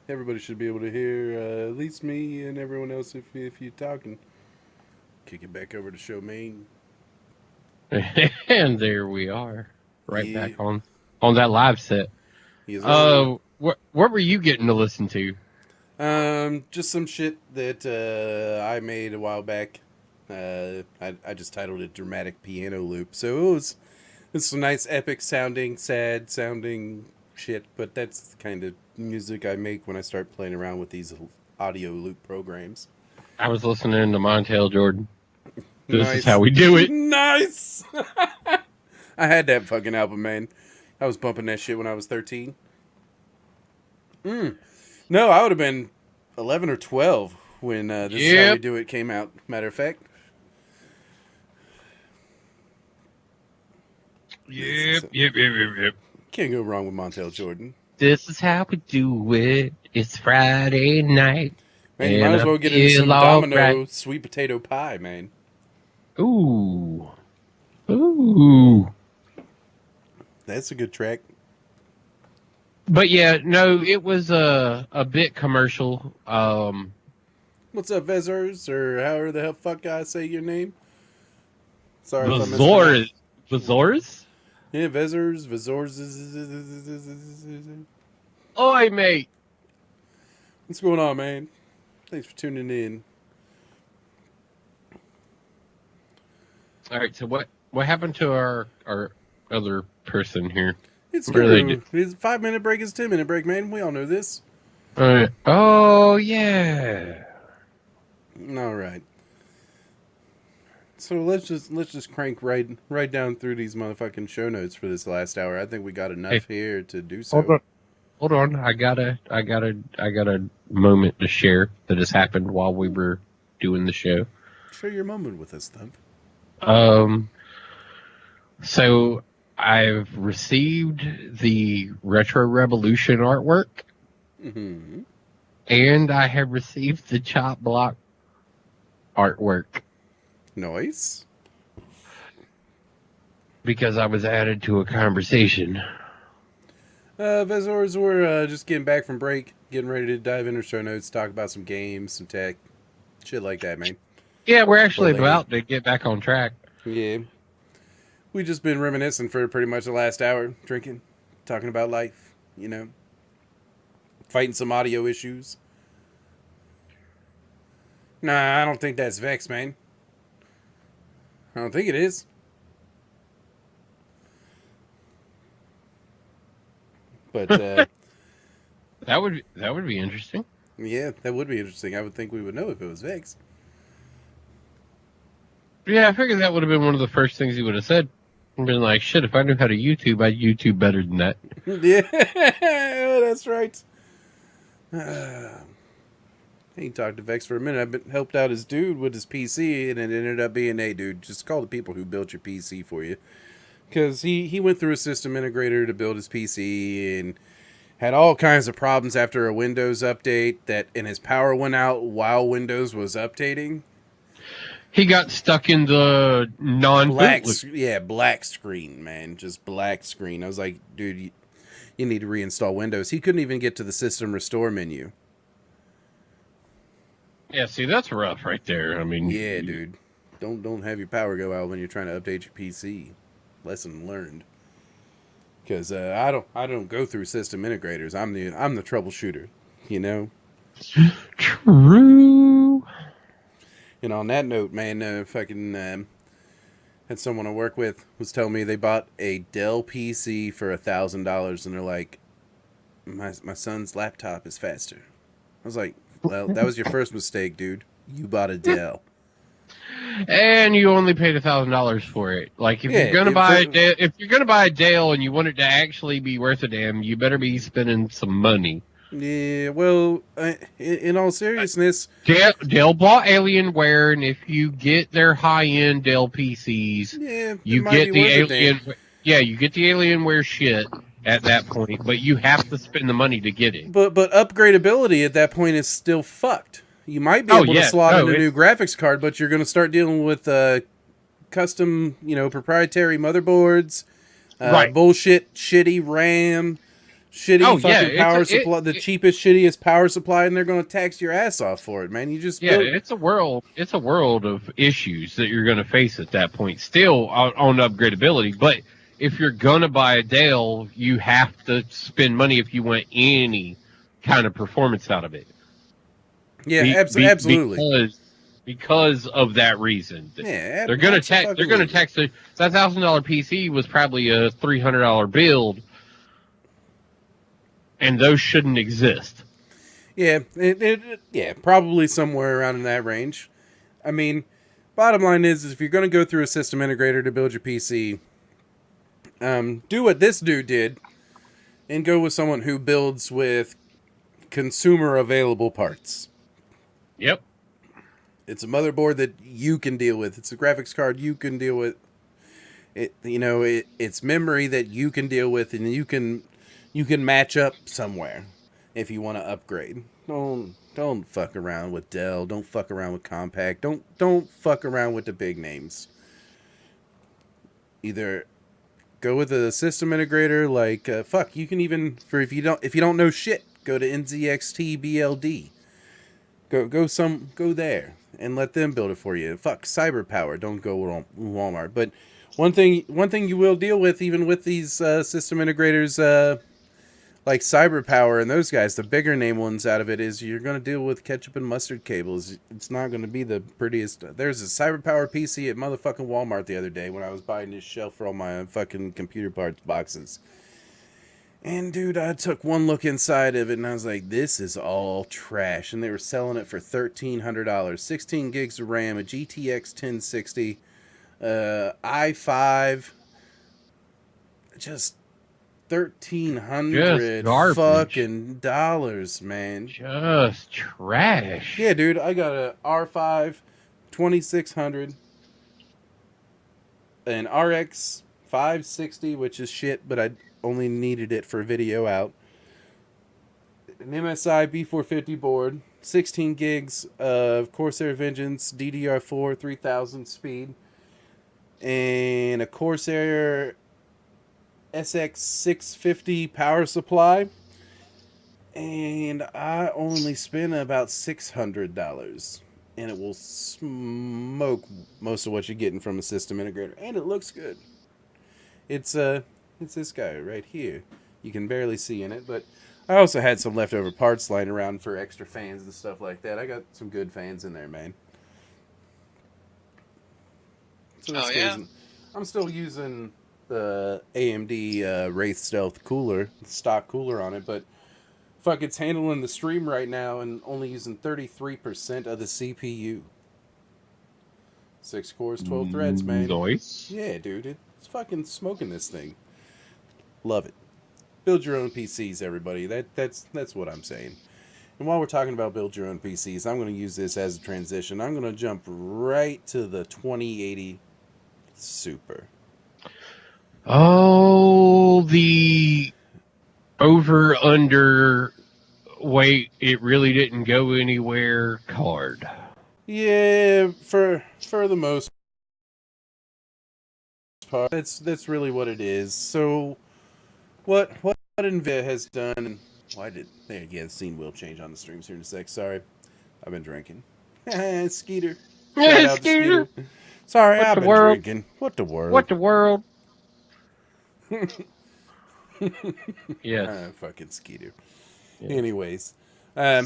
Everybody should be able to hear, at least me and everyone else if you're talking. Kick it back over to show main. And there we are, right Yeah. back on that live set. Yes, sir. What were you getting to listen to? Just some shit that I made a while back. I just titled it "Dramatic Piano Loop." So it's some nice, epic sounding, sad sounding shit. But that's the kind of music I make when I start playing around with these audio loop programs. I was listening to Montel Jordan. This Nice. is how we do it. Nice. I had that fucking album, man. I was bumping that shit when I was 13. No, I would have been 11 or 12 when This Is How We Do It came out. Matter of fact. Yep. Can't go wrong with Montel Jordan. This is how we do it. It's Friday night. Man, you might as well get into some Domino sweet potato pie, man. Ooh. That's a good track. But yeah, no, it was a bit commercial. What's up, Vezers? Or however the hell fuck I say your name? Sorry if I mispronounced. Vazors? Yeah, Vezers. Oi, mate. What's going on, man? Thanks for tuning in. All right, so what happened to our other person here? It's true. His 5-minute break is 10-minute break, man. We all know this. All right. Oh yeah. All right. So let's just crank right down through these motherfucking show notes for this last hour. I think we got enough here to do so. Hold on. I got a moment to share that has happened while we were doing the show. Share your moment with us, Thump. So I've received the Retro Revolution artwork. Mm-hmm. And I have received the chop block artwork. Nice. Because I was added to a conversation. Vezors, we're just getting back from break, getting ready to dive into show notes, talk about some games, some tech, shit like that, man. Yeah, we're actually about to get back on track. Yeah. We just been reminiscing for pretty much the last hour, drinking, talking about life, you know, fighting some audio issues. Nah, I don't think that's Vex, man. I don't think it is. But that would be interesting. Yeah, that would be interesting. I would think we would know if it was Vex. Yeah, I figured that would have been one of the first things he would have said. I've been like, shit, if I knew how to YouTube, I'd YouTube better than that. Yeah, that's right. He talked to Vex for a minute. I've been helped out his dude with his PC, and it ended up being, hey, dude, just call the people who built your PC for you. Because he went through a system integrator to build his PC and had all kinds of problems after a Windows update and his power went out while Windows was updating. He got stuck in the black screen, man. Just black screen. I was like, dude, you need to reinstall Windows. He couldn't even get to the system restore menu. Yeah, see, that's rough right there. I mean, yeah, dude. Don't have your power go out when you're trying to update your PC. Lesson learned. Because I don't go through system integrators. I'm the troubleshooter, you know. True. And on that note, man, had someone I work with was telling me they bought a Dell PC for $1,000, and they're like, my son's laptop is faster. I was like, well, that was your first mistake, dude. You bought a Dell. And you only paid $1,000 for it. Like if you're gonna buy a Dell and you want it to actually be worth a damn, you better be spending some money. Yeah, well, in all seriousness, Dell bought Alienware, and if you get their high-end Dell PCs, you get the Alien. Yeah, you get the Alienware shit at that point, but you have to spend the money to get it. But upgradability at that point is still fucked. You might be able to slot in a new graphics card, but you're going to start dealing with custom, proprietary motherboards, bullshit, shitty RAM, shitty Oh yeah, fucking power supply, the cheapest, shittiest power supply, and they're going to tax your ass off for it, man. You just yeah, build. it's a world. It's a world of issues that you're going to face at that point. Still on upgradability, but if you're gonna buy a Dale, you have to spend money if you want any kind of performance out of it. Yeah, absolutely. Because of that reason. Yeah, They're gonna tax. They're gonna tax that $1,000 PC was probably a $300 build, and those shouldn't exist. Yeah, yeah, probably somewhere around in that range. I mean, bottom line is if you're going to go through a system integrator to build your PC, do what this dude did and go with someone who builds with consumer available parts. Yep. It's a motherboard that you can deal with. It's a graphics card you can deal with. It's memory that you can deal with, and you can match up somewhere if you want to upgrade. Don't fuck around with Dell. Don't fuck around with Compaq. Don't fuck around with the big names. Either go with a system integrator like fuck. You can even if you don't know shit, go to NZXT BLD. Go there and let them build it for you. Fuck CyberPower. Don't go on Walmart. But one thing you will deal with even with these system integrators like CyberPower and those guys, the bigger name ones out of it is you're going to deal with ketchup and mustard cables. It's not going to be the prettiest. There's a CyberPower PC at motherfucking Walmart the other day when I was buying this shelf for all my fucking computer parts boxes. And dude, I took one look inside of it and I was like, this is all trash. And they were selling it for $1,300. 16 gigs of RAM, a GTX 1060, i5, just $1,300 fucking dollars, man. Just trash. Yeah, dude, I got a R5 2600, an RX 560, which is shit, but I only needed it for video out. An MSI B450 board, 16 gigs of Corsair Vengeance DDR4 3000 speed, and a Corsair SX650 power supply, and I only spent about $600, and it will smoke most of what you're getting from a system integrator, and it looks good. It's this guy right here. You can barely see in it, but I also had some leftover parts lying around for extra fans and stuff like that. I got some good fans in there, man. So I'm still using the AMD Wraith Stealth cooler, stock cooler on it, but fuck, it's handling the stream right now and only using 33% of the CPU. 6 cores, 12 threads, man. Nice. Yeah, dude, it's fucking smoking this thing. Love it. Build your own PCs, everybody. That's what I'm saying. And while we're talking about build your own PCs, I'm going to use this as a transition. I'm going to jump right to the 2080 Super. Oh, the over under wait, it really didn't go anywhere card. Yeah, for the most part, that's really what it is. So, what Nvidia has done? Why did there? Yeah, the scene will change on the streams here in a sec. Sorry, I've been drinking. Skeeter. Shout out to Skeeter. Sorry, I've been drinking. What the world? What the world? Yeah. Fucking Skeeter. Yeah. Anyways, yeah.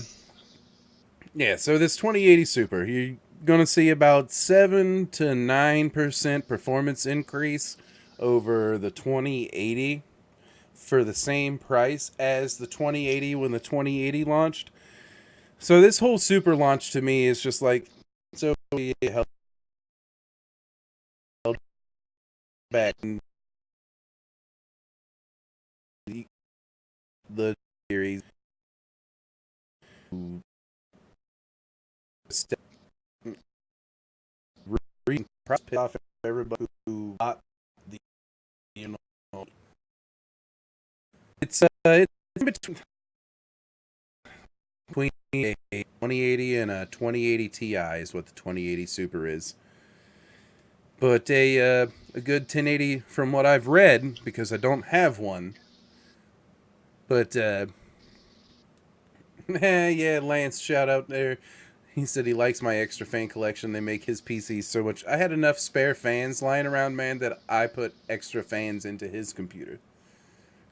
So this 2080 Super, you're gonna see about 7 to 9% performance increase over the 2080 for the same price as the 2080 when the 2080 launched. So this whole Super launch to me is just like so held back the series off everybody who bought the it's between a 2080 and a 2080 Ti is what the 2080 Super is. But a good 1080 from what I've read, because I don't have one, But yeah, Lance, shout out there. He said he likes my extra fan collection. They make his PC so much. I had enough spare fans lying around, man, that I put extra fans into his computer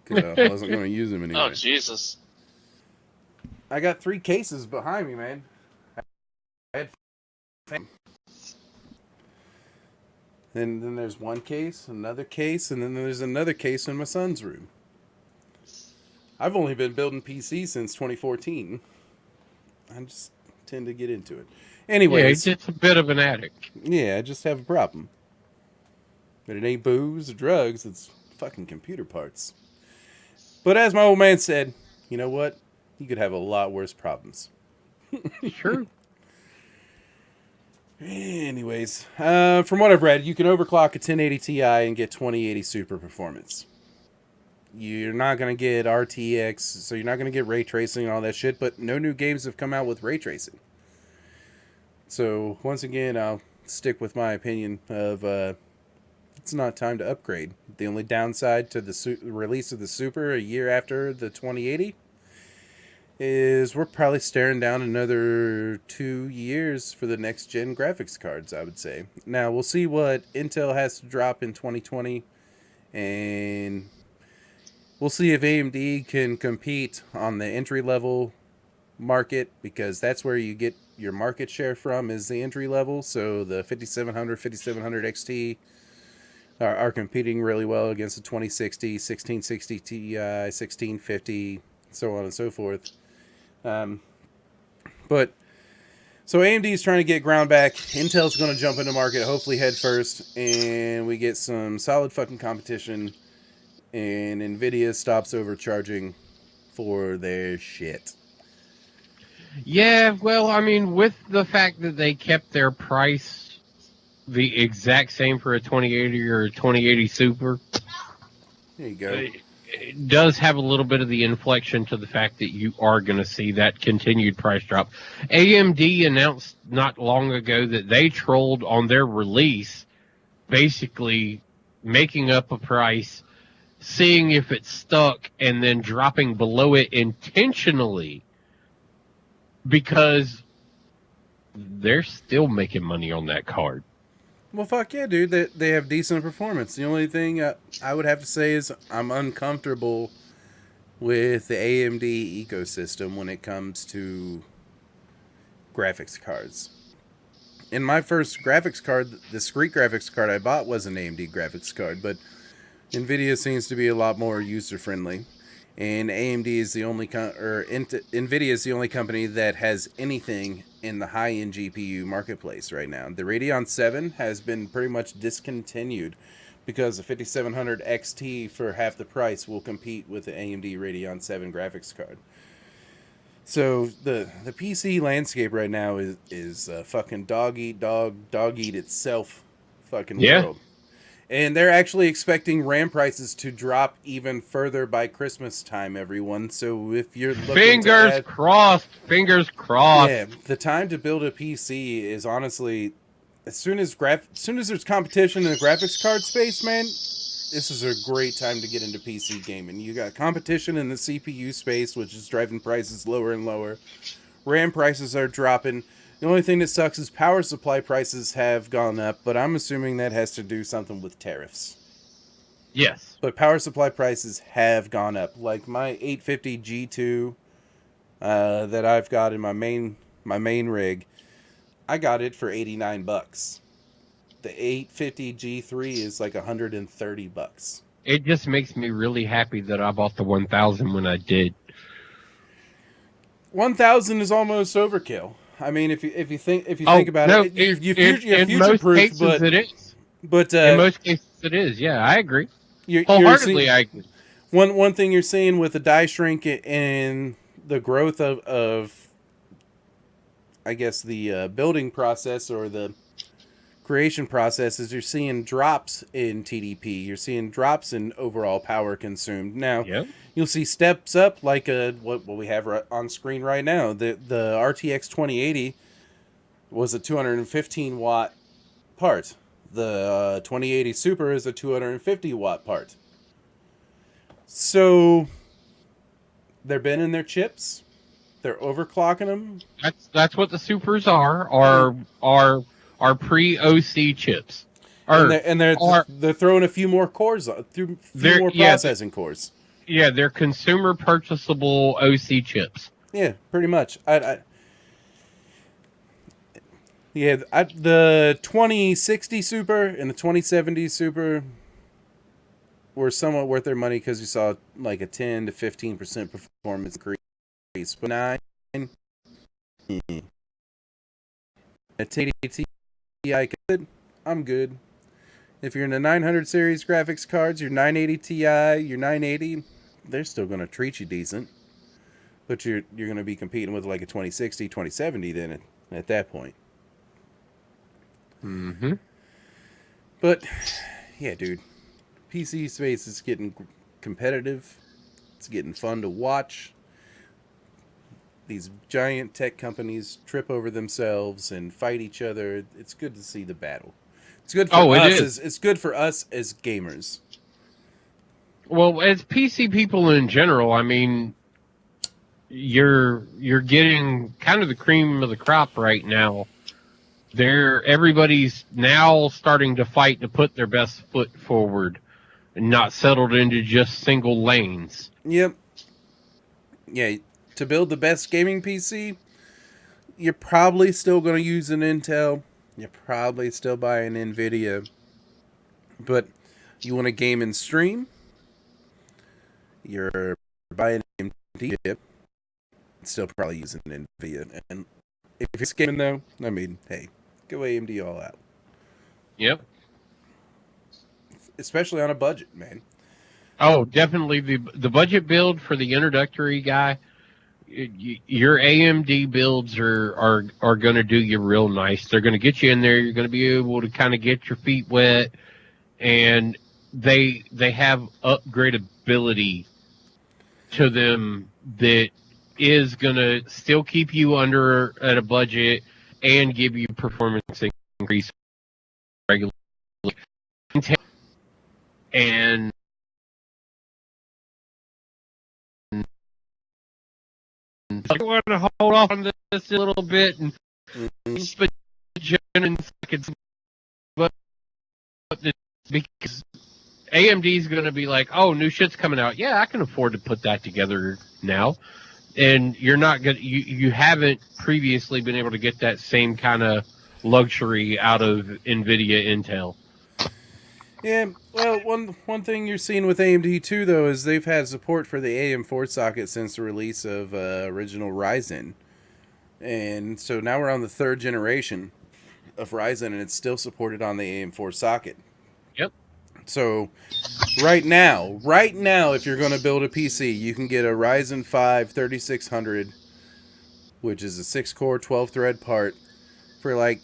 because I wasn't going to use them anyway. Oh, Jesus. I got 3 cases behind me, man. I had fan. Then there's one case, another case, and then there's another case in my son's room. I've only been building PCs since 2014. I just tend to get into it. Anyways, Yeah, it's a bit of an addict. yeah, I just have a problem. But it ain't booze or drugs, it's fucking computer parts. But as my old man said, you know what? You could have a lot worse problems. Sure. Anyways, from what I've read, you can overclock a 1080 Ti and get 2080 super performance. You're not going to get RTX, so you're not going to get ray tracing and all that shit, but no new games have come out with ray tracing. So, once again, I'll stick with my opinion of it's not time to upgrade. The only downside to the release of the Super a year after the 2080 is we're probably staring down another 2 years for the next gen graphics cards, I would say. Now, we'll see what Intel has to drop in 2020, and we'll see if AMD can compete on the entry-level market, because that's where you get your market share from, is the entry level. So the 5700, 5700 XT are competing really well against the 2060, 1660 Ti, 1650, so on and so forth. But so AMD is trying to get ground back. Intel's going to jump into market, hopefully head first, and we get some solid fucking competition, and Nvidia stops overcharging for their shit. Yeah, well, I mean, with the fact that they kept their price the exact same for a 2080 or a 2080 Super, There you go. it does have a little bit of the inflection to the fact that you are going to see that continued price drop. AMD announced not long ago that they trolled on their release, basically making up a price, seeing if it stuck, and then dropping below it intentionally, because they're still making money on that card. Well, fuck yeah, dude. They have decent performance. The only thing I would have to say is I'm uncomfortable with the AMD ecosystem when it comes to graphics cards. In my first graphics card, the discrete graphics card I bought was an AMD graphics card, but NVIDIA seems to be a lot more user friendly. And AMD is the only NVIDIA is the only company that has anything in the high-end GPU marketplace right now. The Radeon 7 has been pretty much discontinued because the 5700 XT for half the price will compete with the AMD Radeon 7 graphics card. So the PC landscape right now is fucking dog eat itself fucking world. And they're actually expecting RAM prices to drop even further by Christmas time, everyone. So if you're looking Fingers crossed. Yeah, the time to build a PC is honestly, as soon as there's competition in the graphics card space, man, this is a great time to get into PC gaming. You got competition in the CPU space, which is driving prices lower and lower. RAM prices are dropping. The only thing that sucks is power supply prices have gone up, but I'm assuming that has to do something with tariffs. Yes. But power supply prices have gone up. Like my 850 G2 that I've got in my main rig, I got it for $89. The 850 G3 is like $130. It just makes me really happy that I bought the 1000 when I did. 1000 is almost overkill. I mean, if you think about it, you're future-proof, but it is. But in most cases, it is. Yeah, I agree. Wholeheartedly, I agree. One thing you're seeing with the die shrink and the growth of I guess the building process or the creation process is you're seeing drops in TDP. You're seeing drops in overall power consumed. Now, you'll see steps up like what we have on screen right now. The RTX 2080 was a 215 watt part. The 2080 Super is a 250 watt part. So They're bending their chips. They're overclocking them. That's what the supers are. Yeah. Are pre OC chips. And Or are they're throwing a few more cores, through a few they're more yeah processing cores. yeah they're consumer purchasable OC chips. Yeah, pretty much. The 2060 Super and the 2070 Super were somewhat worth their money because you saw like a 10 to 15% performance increase. But 9, a 1080 Ti, I'm good. If you're in the 900 series graphics cards, your 980 Ti, your 980, they're still going to treat you decent. But you're going to be competing with like a 2060, 2070 then at that point. Mm-hmm. But yeah, dude, PC space is getting competitive. It's getting fun to watch. These giant tech companies trip over themselves and fight each other. It's good to see the battle. It's good for It us is. it's good for us as gamers. Well, as PC people in general, I mean, you're getting kind of the cream of the crop right now. Everybody's now starting to fight to put their best foot forward and not settled into just single lanes. Yep. Yeah, to build the best gaming PC, you're probably still going to use an Intel. You're probably still buying Nvidia. But you want to game and stream, you're buying AMD chip, still probably using Nvidia. And if it's gaming though, I mean, hey, go AMD all out. Yep. Especially on a budget, man. Oh, definitely the budget build for the introductory guy. Your AMD builds are going to do you real nice. They're going to get you in there. You're going to be able to kind of get your feet wet, and they have upgradability to them that is going to still keep you under at a budget and give you performance increase regularly. And I want to hold off on this a little bit and spend seconds, but because AMD's going to be like, oh, new shit's coming out. Yeah, I can afford to put that together now. And you're not going you haven't previously been able to get that same kind of luxury out of NVIDIA Intel. Yeah, well, one thing you're seeing with AMD too, though, is they've had support for the AM4 socket since the release of original Ryzen, and so now we're on the third generation of Ryzen, and it's still supported on the AM4 socket. Yep. So right now, if you're going to build a PC, you can get a Ryzen 5 3600, which is a 6-core, 12-thread part, for like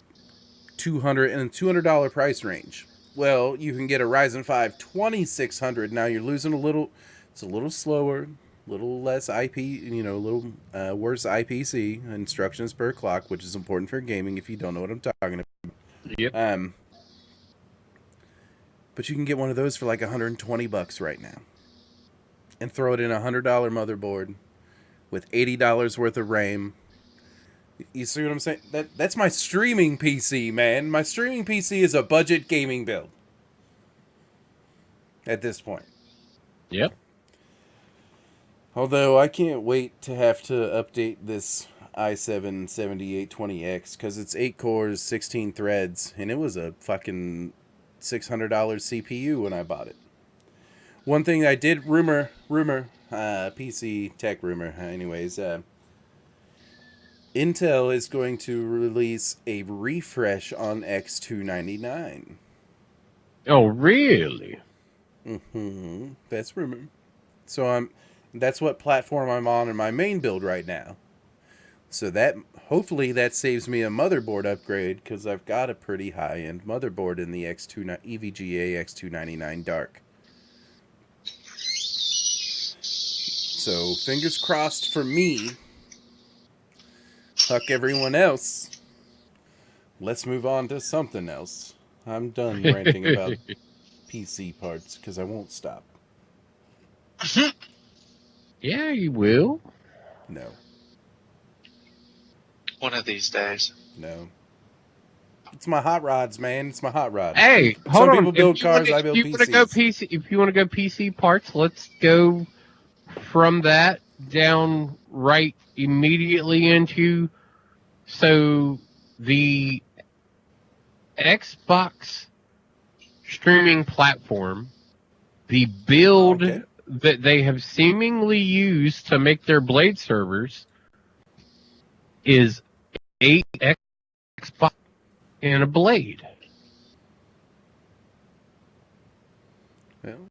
$200 price range. Well, you can get a Ryzen 5 2600. Now you're losing a little. It's a little slower, a little less IP. A little worse IPC, instructions per clock, which is important for gaming. If you don't know what I'm talking about. Yep. But you can get one of those for like $120 right now, and throw it in a $100 motherboard with $80 worth of RAM. You see what I'm saying? That's my streaming PC, man. My streaming PC is a budget gaming build at this point. Yep. Although I can't wait to have to update this i7 7820X because it's 8 cores, 16 threads, and it was a fucking $600 CPU when I bought it. One thing I did rumor, PC tech rumor, anyways. Intel is going to release a refresh on X299. Oh, really? Mm-hmm. That's rumor. So that's what platform I'm on in my main build right now. So hopefully that saves me a motherboard upgrade because I've got a pretty high-end motherboard in the EVGA X299 Dark. So fingers crossed for me. Fuck everyone else. Let's move on to something else. I'm done ranting about PC parts because I won't stop. Yeah, you will. No. One of these days. No. It's my hot rods, man. It's my hot rod. Hey, hold Some on. people build cars, I If build you want to go PCs. PC, if you want to go PC parts, let's go from that down right immediately into the Xbox streaming platform, the Oh, build okay. that they have seemingly used to make their Blade servers is 8 Xbox and a Blade. Well,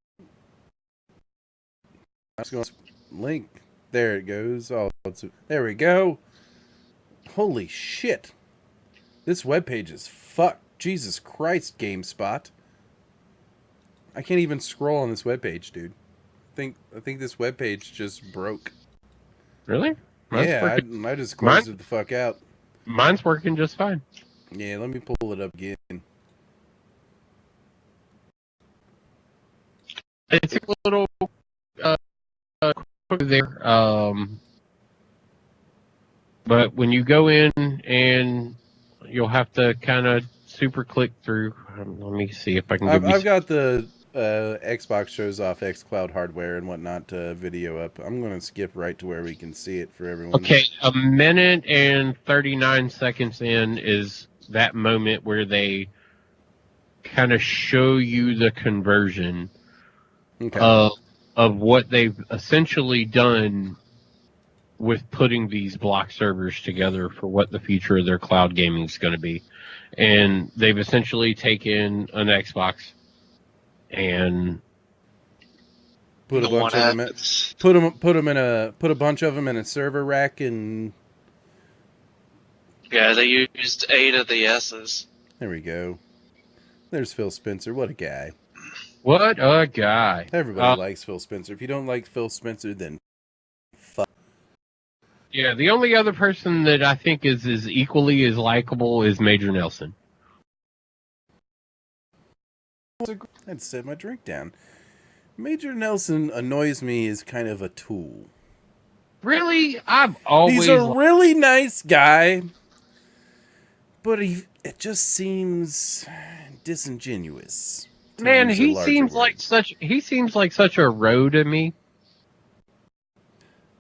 I'm just going to link. There it goes. Oh, there we go. Holy shit. This webpage is fucked. Jesus Christ, GameSpot. I can't even scroll on this webpage, dude. I think this webpage just broke. Really? Mine's Yeah, working. I just closed it the fuck out. Mine's working just fine. Yeah, let me pull it up again. It's a little quick there. But when you go in and you'll have to kind of super click through. Let me see if I can give you. I've got the Xbox shows off xCloud hardware and whatnot video up. I'm going to skip right to where we can see it for everyone. Okay, a minute and 39 seconds in is that moment where they kind of show you the conversion Okay. of what they've essentially done with putting these block servers together for what the future of their cloud gaming is going to be. And they've essentially taken an Xbox and Put a bunch of them in, put a bunch of them in a server rack and Yeah, they used 8 of the S's. there we go. There's Phil Spencer. What a guy. what a guy. Everybody likes Phil Spencer. If you don't like Phil Spencer, then fuck. Yeah, the only other person that I think is equally as likable is Major Nelson. I'd set my drink down. Major Nelson annoys me as kind of a tool. Really? I've always... He's a really nice guy, but it just seems disingenuous. Man, he seems like such a roe to me.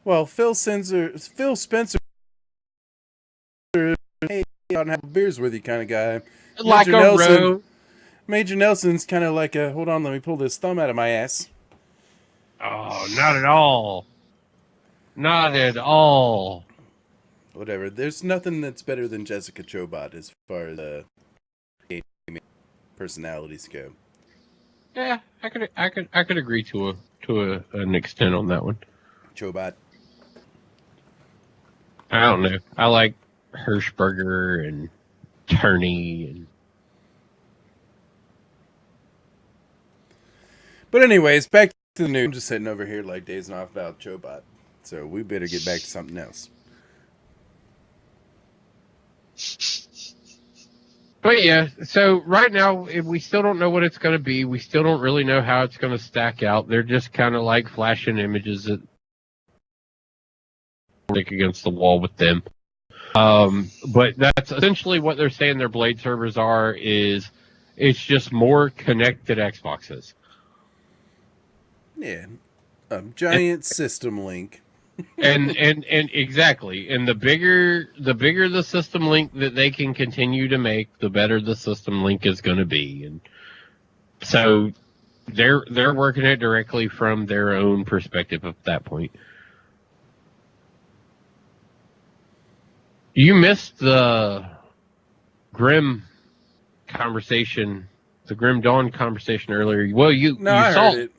Well, Phil Spencer, hey, out and have beers with you kind of guy. Like Major a Nelson, roe. Major Nelson's kind of like a, hold on, let me pull this thumb out of my ass. Oh, not at all. Not at all. Whatever. There's nothing that's better than Jessica Chobot as far as gaming personalities go. Yeah, I could agree to an extent on that one. Chobot. I don't know. I like Hirschberger and Turney and... But anyways, back to the news. I'm just sitting over here like dazing off about Chobot. So we better get back to something else. But yeah, so right now we still don't know what it's going to be. We still don't really know how it's going to stack out. They're just kind of like flashing images that stick against the wall with them. But that's essentially what they're saying their Blade servers are. Is it's just more connected Xboxes. Yeah, a giant system link. and exactly, and the bigger the system link that they can continue to make, the better the system link is going to be. And so they're working it directly from their own perspective at that point. You missed the Grim conversation, the Grim Dawn conversation earlier. Well, you saw heard it.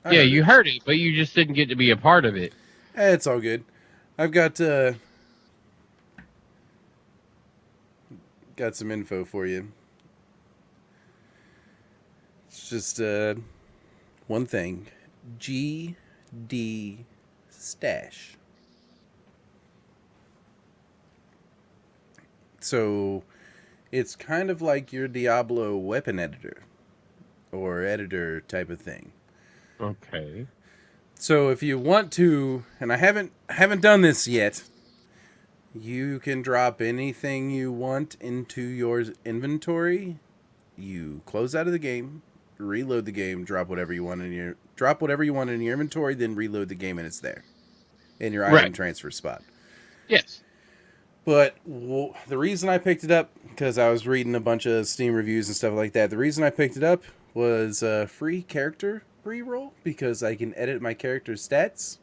You heard it, but you just didn't get to be a part of it. It's all good. I've got some info for you. It's just one thing. GD Stash. So it's kind of like your Diablo weapon editor or editor type of thing. Okay. So if you want to, and I haven't done this yet, you can drop anything you want into your inventory. You close out of the game, reload the game, drop whatever you want in your inventory, then reload the game and it's there in your item Right. transfer spot. Yes. But the reason I picked it up, because I was reading a bunch of Steam reviews and stuff like that, the reason I picked it up was free character reroll, because I can edit my character's stats.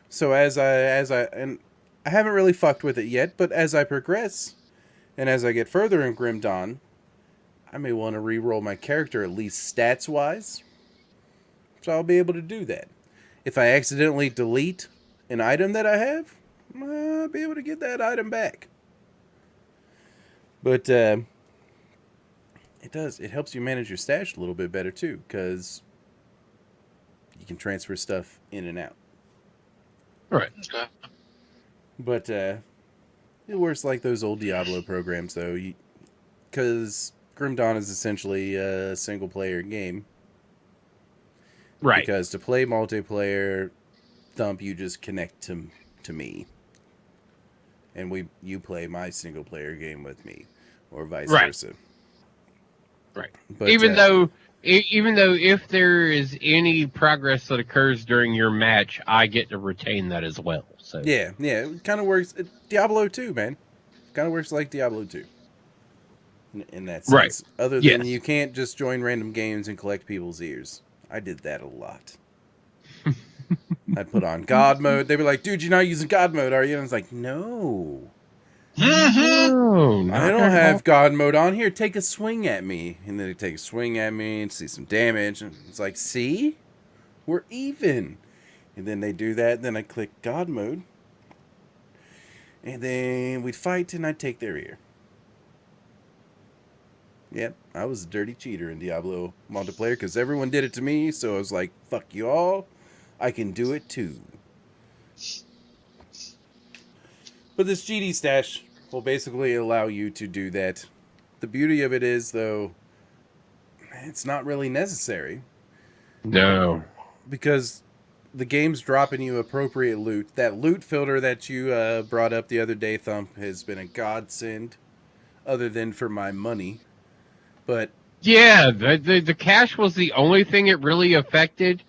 So and I haven't really fucked with it yet, but as I progress and as I get further in Grim Dawn, I may want to reroll my character, at least stats wise. So I'll be able to do that. If I accidentally delete an item that I have, I'll be able to get that item back. But it helps you manage your stash a little bit better too, because you can transfer stuff in and out. Right. Okay. But it works like those old Diablo programs, though, because Grim Dawn is essentially a single player game. Right. Because to play multiplayer, Thump, you just connect to me, and you play my single player game with me, or vice versa. Right. But, even though if there is any progress that occurs during your match, I get to retain that as well. So yeah, it kind of works. Diablo 2, man, kind of works like Diablo 2 in that sense. Right. Other Yes. than you can't just join random games and collect people's ears. I did that a lot. I'd put on God mode. They'd be like, "Dude, you're not using God mode, are you?" And I was like, "No, No, I don't have God mode on. Here, take a swing at me." And then they take a swing at me and see some damage. And it's like, "See? We're even." And then they do that. Then I click God mode. And then we'd fight and I'd take their ear. Yep, I was a dirty cheater in Diablo multiplayer because everyone did it to me. So I was like, fuck you all. I can do it too. But this GD stash will basically allow you to do that. The beauty of it is, though, it's not really necessary. No. Because the game's dropping you appropriate loot. That loot filter that you brought up the other day, Thump, has been a godsend, other than for my money. But Yeah, the cash was the only thing it really affected.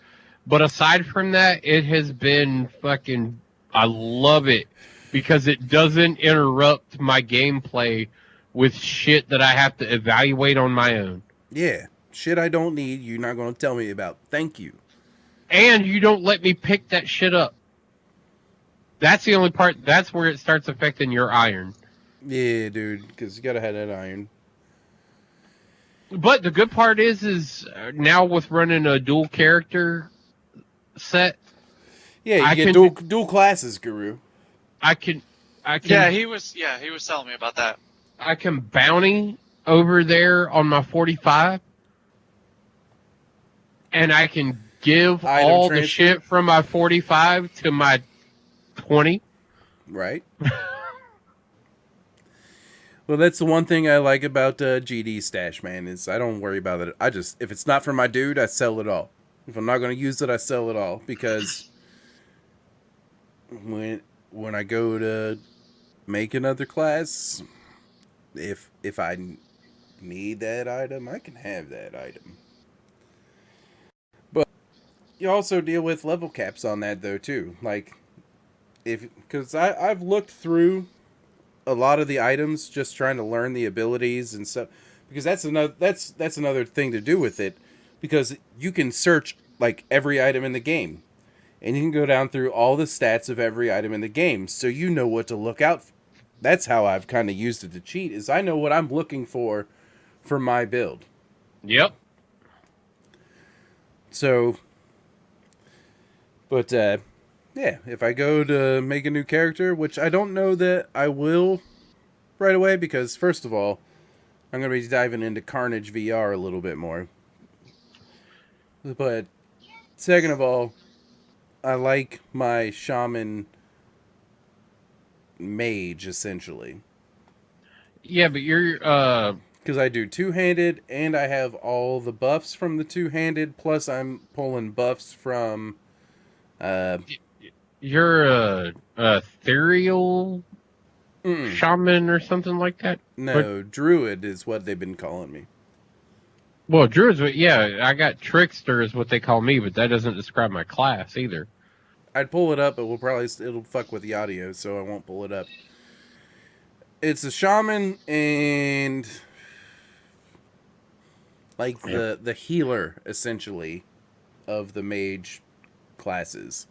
But aside from that, it has been fucking... I love it because it doesn't interrupt my gameplay with shit that I have to evaluate on my own. yeah, shit I don't need, you're not going to tell me about. Thank you. And you don't let me pick that shit up. That's the only part. That's where it starts affecting your iron. Yeah, dude, because you got to have that iron. But the good part is now with running a dual character set. Yeah, you get dual classes, Guru. I can. Yeah, he was telling me about that. I can bounty over there on my 45, and I can give Item all transfer? the shit from my 45 to my 20. Right. Well, that's the one thing I like about GD Stash, man, is I don't worry about it. If it's not for my dude, I sell it all. If I'm not going to use it, I sell it all. Because when I go to make another class, if I need that item, I can have that item. But you also deal with level caps on that, though, too. Like, because I've looked through a lot of the items just trying to learn the abilities and stuff, because that's another thing to do with it, because you can search like every item in the game and you can go down through all the stats of every item in the game, so you know what to look out for. That's how I've kind of used it to cheat, is I know what I'm looking for my build. Yep. So but yeah, if I go to make a new character, which I don't know that I will right away, because first of all, I'm going to be diving into Carnage VR a little bit more. But second of all, I like my shaman mage, essentially. Yeah, but you're because I do two-handed, and I have all the buffs from the two-handed, plus I'm pulling buffs from Uh, You're a ethereal shaman or something like that? no, druid is what they've been calling me. Well, druids, yeah, I got trickster is what they call me, but that doesn't describe my class either. I'd pull it up, but it'll fuck with the audio, so I won't pull it up. It's a shaman and like the healer essentially of the mage classes.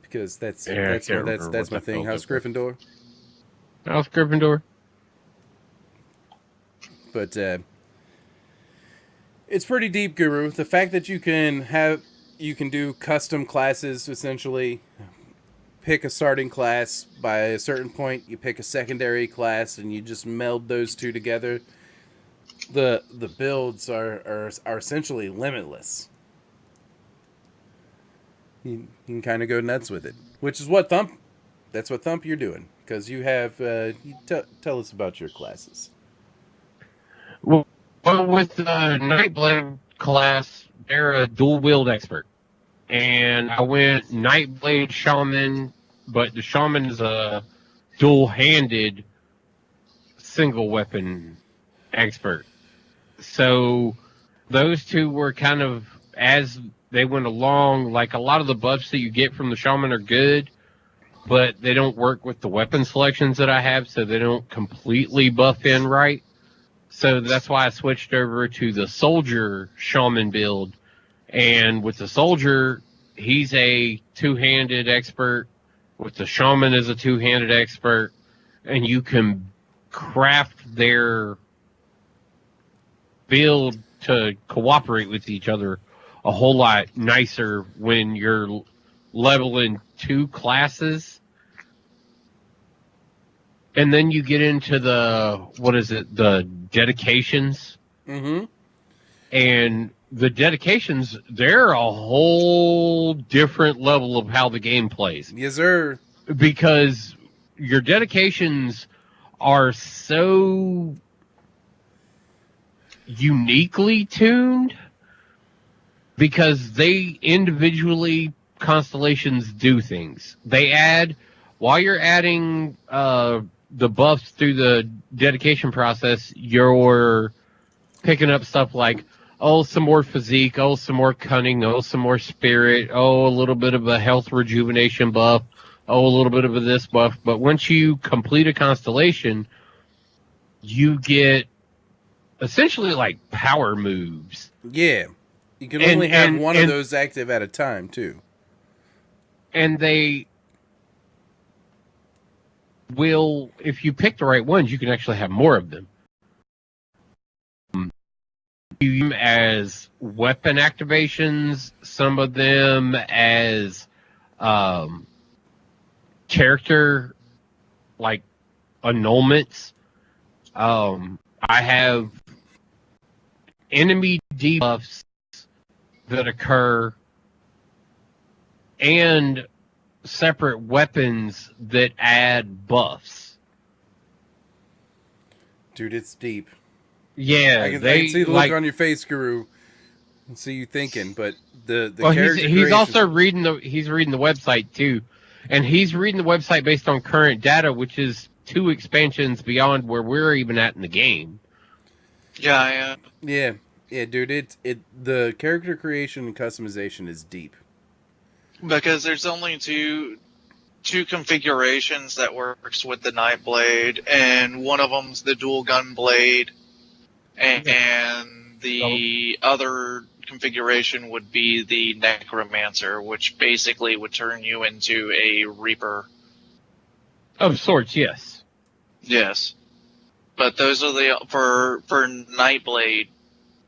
Because that's I that's can't my remember that's what my the thing. hell House that was. Gryffindor. House Gryffindor. But it's pretty deep, Guru. The fact that you can do custom classes essentially. Pick a starting class. By a certain point, you pick a secondary class, and you just meld those two together. The builds are essentially limitless. You can kind of go nuts with it, which is what Thump. That's what Thump you're doing because you have. Tell us about your classes. Well, with the Nightblade class, they're a dual wield expert. And I went Nightblade Shaman, but the Shaman is a dual handed single weapon expert. So those two were kind of, as they went along, like a lot of the buffs that you get from the Shaman are good, but they don't work with the weapon selections that I have, so they don't completely buff in right. So that's why I switched over to the Soldier Shaman build. And with the Soldier, he's a two-handed expert. With the Shaman as a two-handed expert. And you can craft their build to cooperate with each other a whole lot nicer when you're leveling two classes. And then you get into the dedications. Mm-hmm. And the dedications, they're a whole different level of how the game plays. Yes, sir. Because your dedications are so uniquely tuned because they individually constellations do things. They add while you're adding the buffs through the dedication process, you're picking up stuff like, oh, some more physique, oh, some more cunning, oh, some more spirit, oh, a little bit of a health rejuvenation buff, oh, a little bit of a this buff. But once you complete a constellation, you get essentially like power moves. Yeah, you can And only have one of those active at a time too. And they will, if you pick the right ones, you can actually have more of them. You as weapon activations, some of them as character like annulments. I have enemy debuffs that occur and separate weapons that add buffs. Dude, it's deep. Yeah, I can see the look on your face, Guru. And see you thinking, but the character he's creation. also reading the website too, and he's reading the website based on current data, which is 2 expansions beyond where we're even at in the game. Yeah, yeah, dude. The character creation and customization is deep because there's only two configurations that works with the Nightblade, and one of them's the dual gun blade, and the other configuration would be the Necromancer, which basically would turn you into a Reaper. Of sorts, yes. Yes. But those are for Nightblade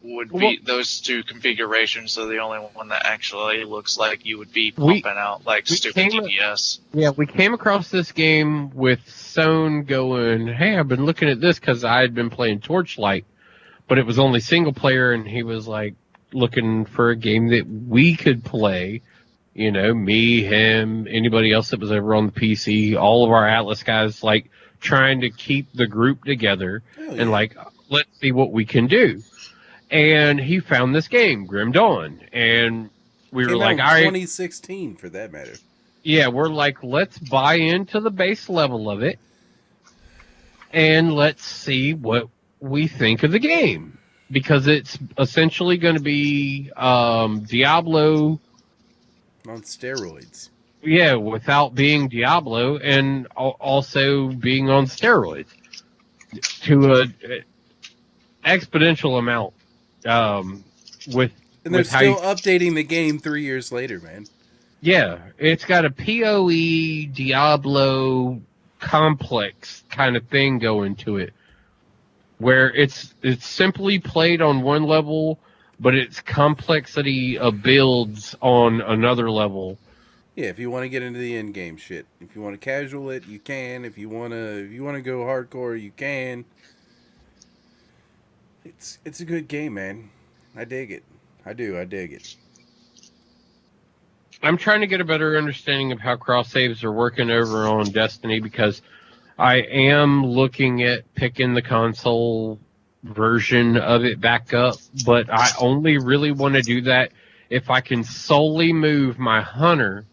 would be those 2 configurations, so the only one that actually looks like you would be pumping out like stupid DPS. Yeah, we came across this game with Sohn going, hey, I've been looking at this because I had been playing Torchlight, but it was only single player, and he was like looking for a game that we could play. You know, me, him, anybody else that was ever on the PC, all of our Atlas guys, like trying to keep the group together and like, let's see what we can do. And he found this game, Grim Dawn, and We were Came like, out all in right, 2016, for that matter. yeah, we're like, let's buy into the base level of it, and let's see what we think of the game. Because it's essentially going to be Diablo, On steroids. yeah, without being Diablo, and also being on steroids to a exponential amount. Um, with And they're with how you, still updating the game 3 years later, man. yeah, it's got a PoE Diablo complex kind of thing going to it, where it's simply played on one level, but its complexity of builds on another level. Yeah, if you want to get into the end game shit. If you want to casual it, you can. If you want to go hardcore, you can. It's a good game, man. I dig it. I do. I dig it. I'm trying to get a better understanding of how cross saves are working over on Destiny because I am looking at picking the console version of it back up, but I only really want to do that if I can solely move my hunter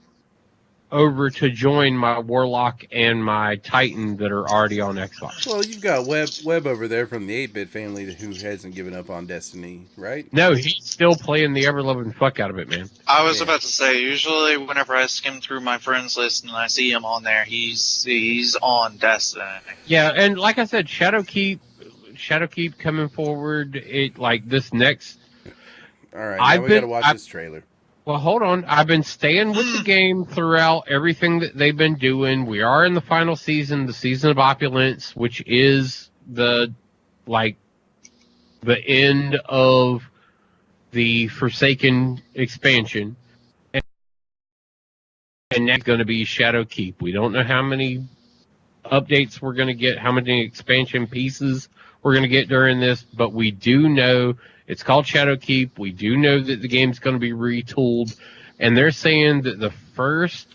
over to join my warlock and my titan that are already on Xbox. Well, you've got Web over there from the 8-bit family who hasn't given up on Destiny, right? No, he's still playing the ever loving fuck out of it, man. I was Yeah. about to say, usually whenever I skim through my friends list and I see him on there, he's on Destiny. Yeah, and like I said, Shadowkeep coming forward. It like this next. All right, now we got to watch I, this trailer. Well, hold on. I've been staying with the game throughout everything that they've been doing. We are in the final season, the season of opulence, which is the end of the Forsaken expansion, and that's going to be Shadowkeep. We don't know how many updates we're going to get, how many expansion pieces we're going to get during this, but we do know it's called Shadowkeep. We do know that the game's going to be retooled, and they're saying that the first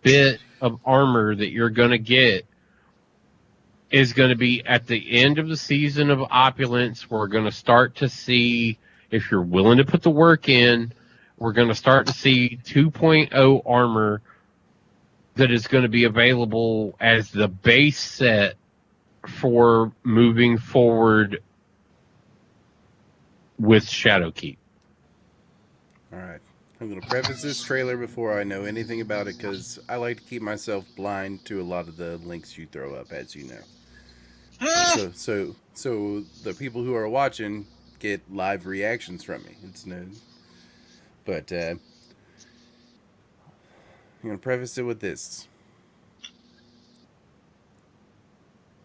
bit of armor that you're going to get is going to be at the end of the season of opulence. We're going to start to see, if you're willing to put the work in, we're going to start to see 2.0 armor that is going to be available as the base set for moving forward with Shadowkeep. All right. I'm going to preface this trailer before I know anything about it because I like to keep myself blind to a lot of the links you throw up, as you know. So the people who are watching get live reactions from me. It's no, but I'm going to preface it with this.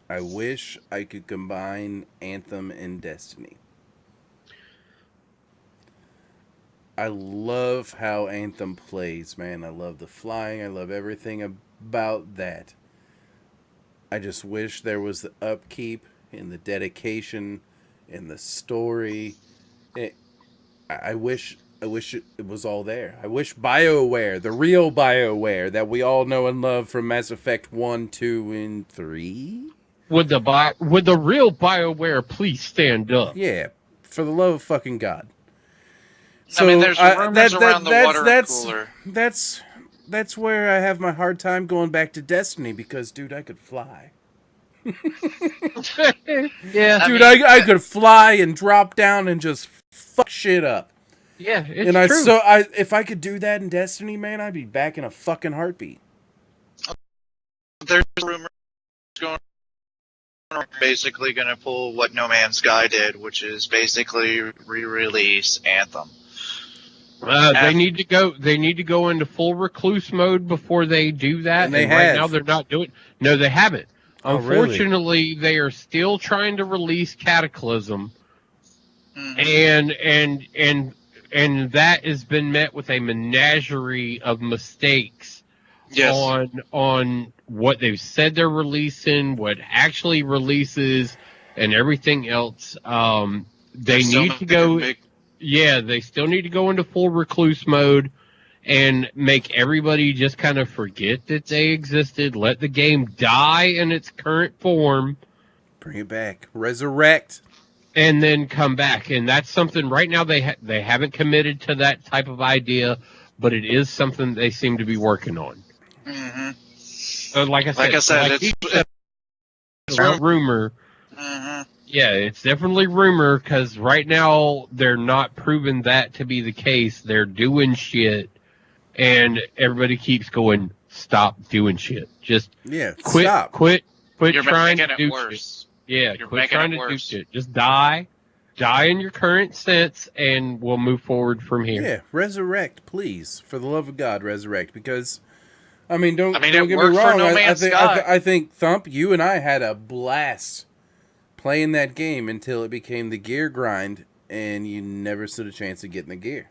I wish I could combine Anthem and Destiny. I love how Anthem plays, man. I love the flying. I love everything about that. I just wish there was the upkeep and the dedication and the story. I wish it was all there. I wish BioWare, the real BioWare that we all know and love from Mass Effect 1, 2, and 3. Would the real BioWare please stand up? Yeah, for the love of fucking God. So, I mean, there's rumors around the water cooler. That's where I have my hard time going back to Destiny because, dude, I could fly. Yeah, dude, I could fly and drop down and just fuck shit up. Yeah, it's true. If I could do that in Destiny, man, I'd be back in a fucking heartbeat. There's rumors going on, basically going to pull what No Man's Sky did, which is basically re-release Anthem. They need to go. They need to go into full recluse mode before they do that. And they right now they're not doing. No, they haven't. Oh, Unfortunately, they are still trying to release Cataclysm, and that has been met with a menagerie of mistakes on what they've said they're releasing, what actually releases, and everything else. They need to go. Yeah, they still need to go into full recluse mode and make everybody just kind of forget that they existed. Let the game die in its current form. Bring it back. Resurrect. and then come back. And that's something right now they haven't committed to that type of idea, but it is something they seem to be working on. Mm-hmm. Like I said, it's rumor. Mm-hmm. Yeah, it's definitely rumor because right now they're not proving that to be the case. They're doing shit, and everybody keeps going, stop doing shit. Just quit stop. You're trying making to it do worse. shit. Yeah, You're quit making trying it to do worse. shit. Just die in your current sense, and we'll move forward from here. Yeah, resurrect, please, for the love of God, resurrect. Because don't it get me worked for wrong. No Man's Sky. I think Thump, you and I had a blast playing that game until it became the gear grind, and you never stood a chance of getting the gear.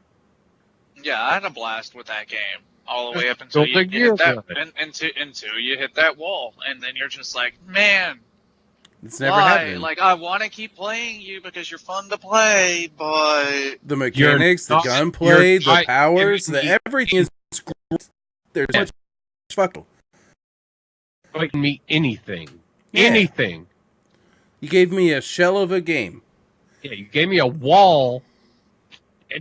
Yeah, I had a blast with that game all the way up Go until you big gear, hit that until you hit that wall, and then you're just like, man, It's never why? happening. Like, I want to keep playing you because you're fun to play, but The mechanics, the gunplay, the powers, everything is screwed. There's so much fuck. Like me anything. Yeah. Anything. You gave me a shell of a game. Yeah, you gave me a wall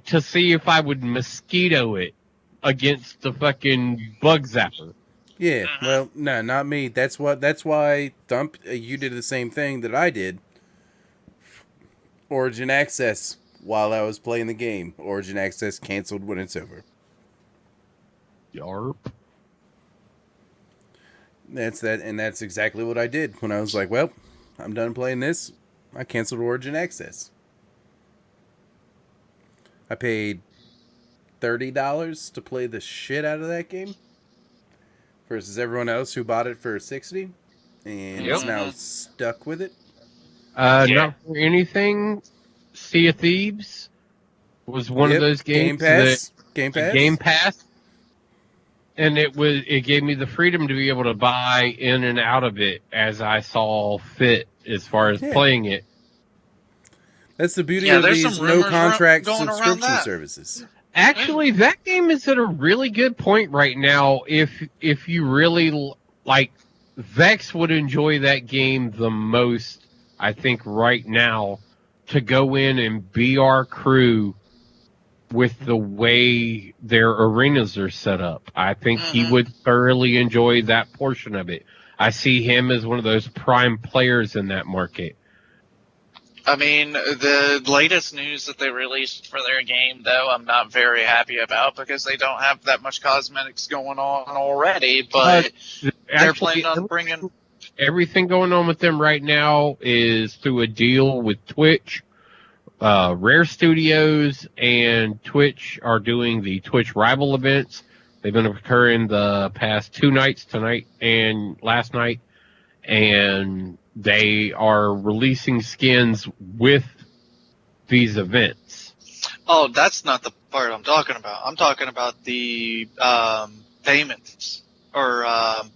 to see if I would mosquito it against the fucking bug zapper. Yeah, well, no, not me. That's why Thump, you did the same thing that I did. Origin Access while I was playing the game. Origin Access canceled when it's over. Yarp. That's exactly what I did when I was like, well, I'm done playing this. I canceled Origin Access. I paid $30 to play the shit out of that game versus everyone else who bought it for $60 and is now stuck with it. Not for anything. Sea of Thieves was one of those games Game Pass. Game Pass. And it gave me the freedom to be able to buy in and out of it as I saw fit as far as playing it. That's the beauty of these no contract subscription services. Actually, that game is at a really good point right now. If you really like, Vex would enjoy that game the most, I think, right now, to go in and be our crew with the way their arenas are set up. I think he would thoroughly enjoy that portion of it. I see him as one of those prime players in that market. I mean, the latest news that they released for their game, though, I'm not very happy about because they don't have that much cosmetics going on already, but they're planning on bringing... Everything going on with them right now is through a deal with Twitch. Rare Studios and Twitch are doing the Twitch Rival events. They've been occurring the past 2 nights, tonight and last night, and they are releasing skins with these events. Oh, that's not the part I'm talking about. I'm talking about the payments or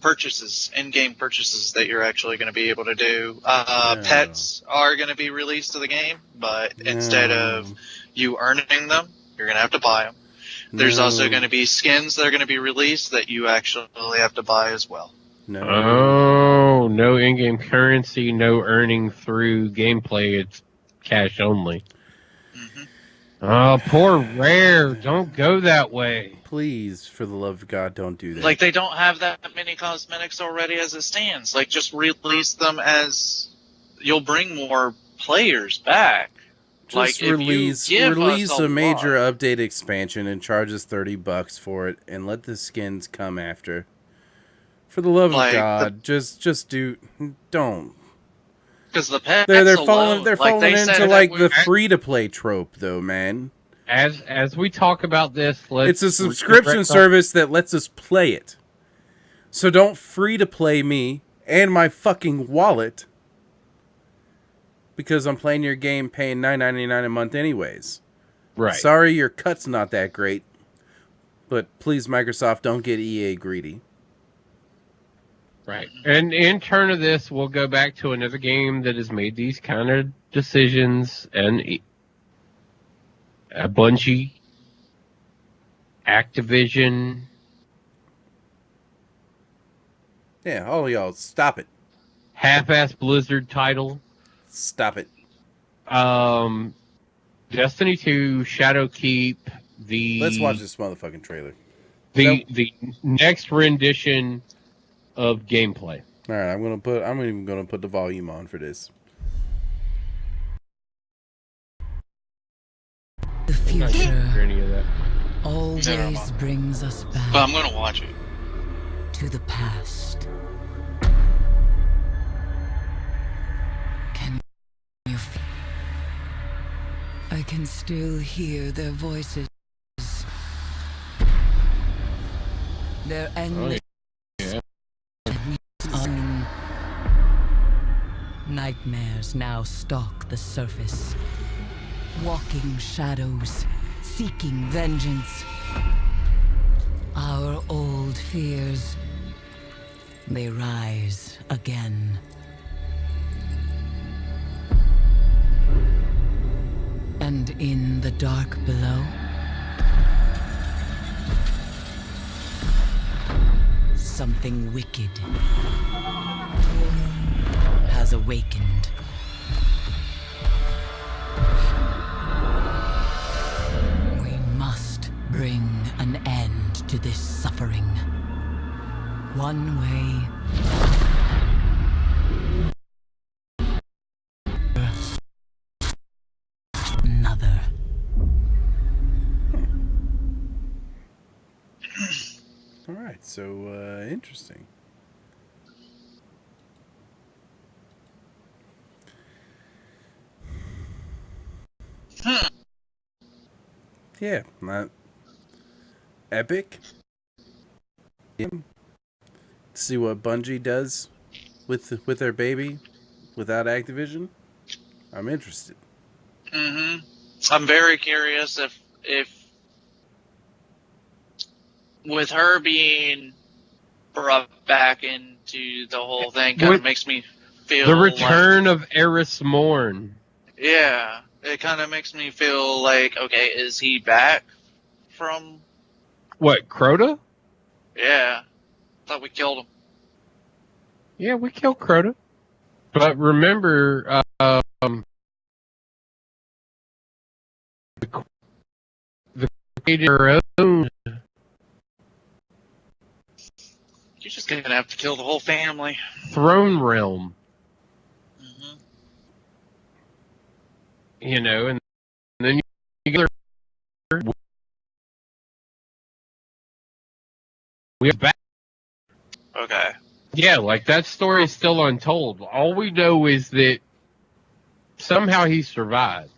purchases, in-game purchases that you're actually going to be able to do. Pets are going to be released to the game, but instead of you earning them, you're going to have to buy them. There's also going to be skins that are going to be released that you actually have to buy as well. Oh, no in-game currency, no earning through gameplay. It's cash only. Oh, poor Rare. Don't go that way. Please, for the love of God, don't do that. Like, they don't have that many cosmetics already as it stands. Like, just release them as you'll bring more players back. Just like, release a major update expansion and charge us $30 for it, and let the skins come after. For the love of God, just don't. Because the pets they're falling into like the free to play trope, though, man. As we talk about this, it's a subscription service that lets us play it. So don't free to play me and my fucking wallet because I'm playing your game paying $9.99 a month anyways. Right. Sorry, your cut's not that great, but please, Microsoft, don't get EA greedy. Right. And in turn of this, we'll go back to another game that has made these kind of decisions, and a Bungie, Activision. Yeah, all of y'all, stop it. Half-ass Blizzard title. Stop it. Destiny 2, Shadowkeep, Let's watch this motherfucking trailer. the next rendition of gameplay. All right, I'm even gonna put the volume on for this. The future Any of that. always brings us back But I'm gonna watch it. to the past. Can you feel? I can still hear their voices. Their endless nightmares now stalk the surface. Walking shadows, seeking vengeance. Our old fears, they rise again. And in the dark below, something wicked has awakened. We must bring an end to this suffering. One way. Another. All right, so interesting. Yeah, not epic. Yeah. See what Bungie does with their baby without Activision. I'm interested. Mm-hmm. I'm very curious if with her being brought back into the whole thing, kind of makes me feel the return of Eris Morn. Yeah, it kind of makes me feel like, okay, is he back from? What, Crota? Yeah, thought we killed him. Yeah, we killed Crota. But remember, the created her own. You're just gonna have to kill the whole family. Throne realm. Mm-hmm. You know, and then you get her. We're back. Okay. Yeah, like that story is still untold. All we know is that somehow he survived.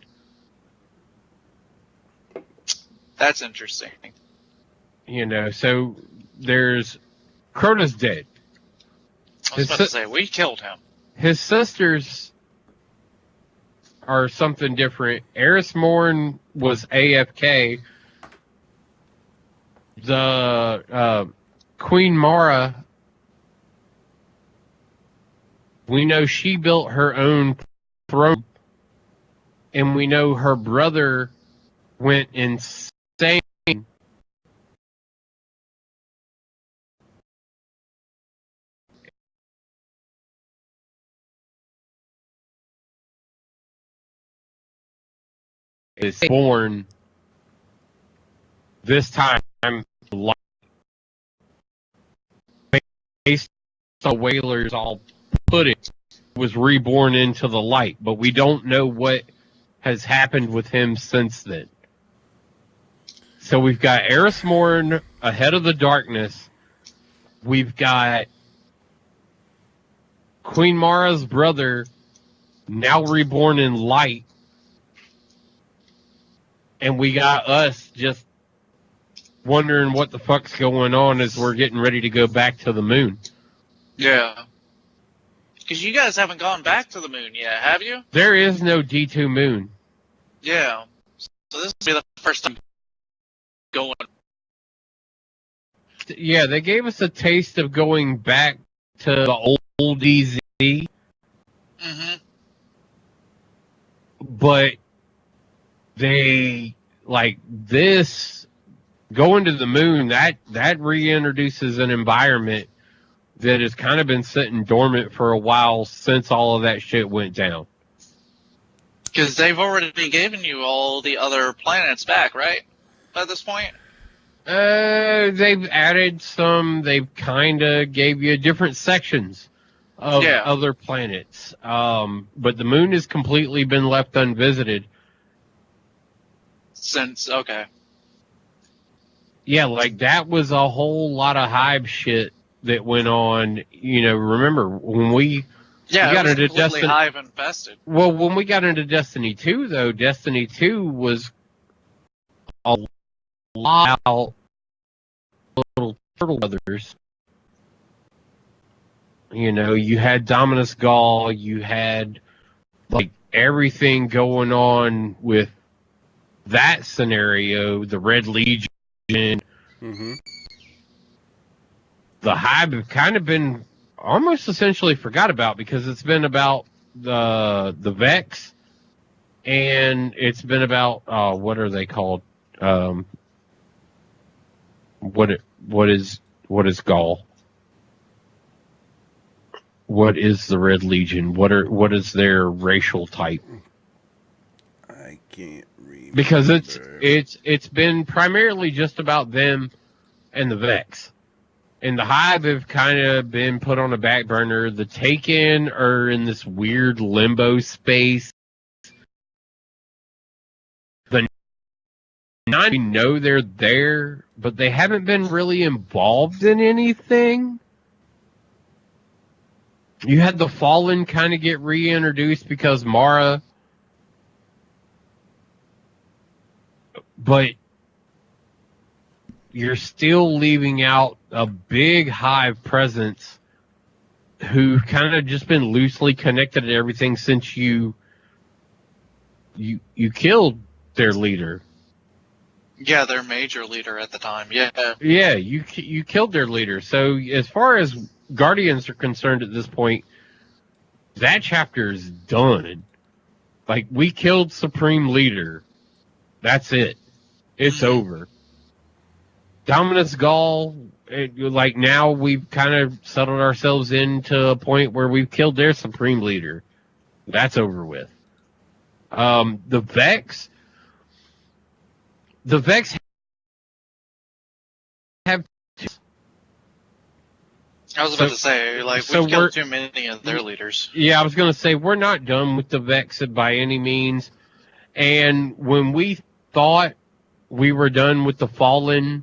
That's interesting. You know, so there's Crota's dead. I was about to say, we killed him. His sisters are something different. Eris Morn was AFK. The Queen Mara, we know she built her own throne, and we know her brother went insane. Is born this time based on Whalers all put it, was reborn into the light, but we don't know what has happened with him since then. So we've got Eris Morn ahead of the darkness. We've got Queen Mara's brother now reborn in light. And we got us just wondering what the fuck's going on as we're getting ready to go back to the moon. Yeah. Because you guys haven't gone back to the moon yet, have you? There is no D2 moon. Yeah. So this will be the first time going. Yeah, they gave us a taste of going back to the old DZ. Mm-hmm. But they, like, this, going to the moon, that reintroduces an environment that has kind of been sitting dormant for a while since all of that shit went down. Because they've already given you all the other planets back, right? At this point? They've added some. They've kind of gave you different sections of other planets. But the moon has completely been left unvisited. Okay. Yeah, like that was a whole lot of Hive shit that went on. Remember when we got it was into completely Destiny. Hive infested. Well, when we got into Destiny 2, though, Destiny 2 was a lot of little turtle brothers. You had Dominus Gaul, you had like everything going on with that scenario, the Red Legion. Mm-hmm. The Hive have kind of been almost essentially forgot about because it's been about the Vex, and it's been about what are they called? What is Gaul? What is the Red Legion? What is their racial type? I can't remember. Because it's been primarily just about them and the Vex. And the Hive have kind of been put on a back burner. The Taken are in this weird limbo space. The Nine, we know they're there, but they haven't been really involved in anything. You had the Fallen kind of get reintroduced because Mara. But you're still leaving out a big Hive presence who kind of just been loosely connected to everything since you killed their leader. Yeah, their major leader at the time. Yeah. Yeah, you killed their leader. So as far as Guardians are concerned at this point, that chapter is done. Like, we killed Supreme Leader. That's it. It's over. Dominus Gaul, like, now we've kind of settled ourselves into a point where we've killed their Supreme Leader. That's over with. The Vex have. I was about to say, like, we've killed too many of their leaders. Yeah, I was going to say, we're not done with the Vex by any means. And when we thought we were done with the Fallen,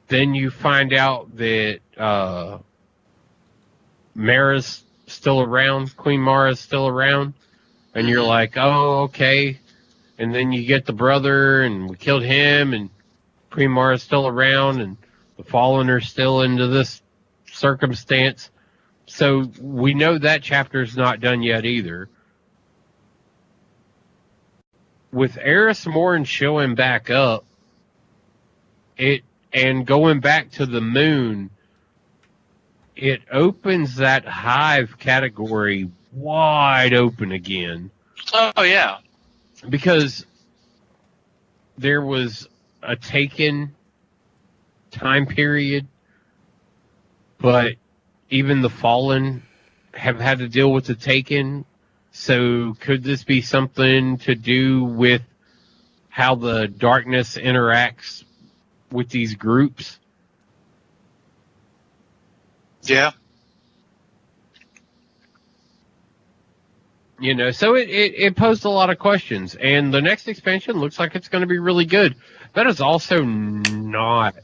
then you find out that Mara's still around, Queen Mara's still around, and you're like, oh, okay. And then you get the brother, and we killed him, and Queen Mara's still around, and the Fallen are still into this circumstance. So we know that chapter's not done yet either. With Eris Morn showing back up, and going back to the moon, it opens that Hive category wide open again. Oh, yeah. Because there was a Taken time period, but even the Fallen have had to deal with the Taken. So could this be something to do with how the darkness interacts with these groups? Yeah. So it posed a lot of questions, and the next expansion looks like it's going to be really good. That is also not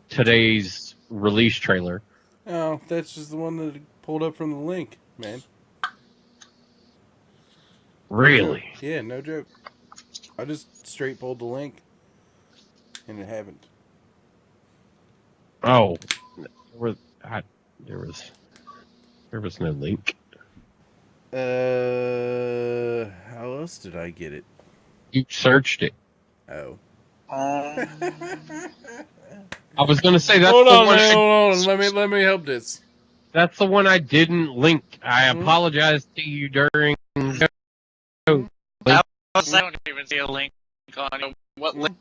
today's release trailer. Oh, that's just the one that pulled up from the link, man. Really? No yeah, no joke. I just straight pulled the link, and it happened. Oh, there was no link. How else did I get it? You searched it. Oh. I was going to say that's hold the on, one. man, hold on. Let me help this. That's the one I didn't link. I apologize to you during. I don't even see a link on what link.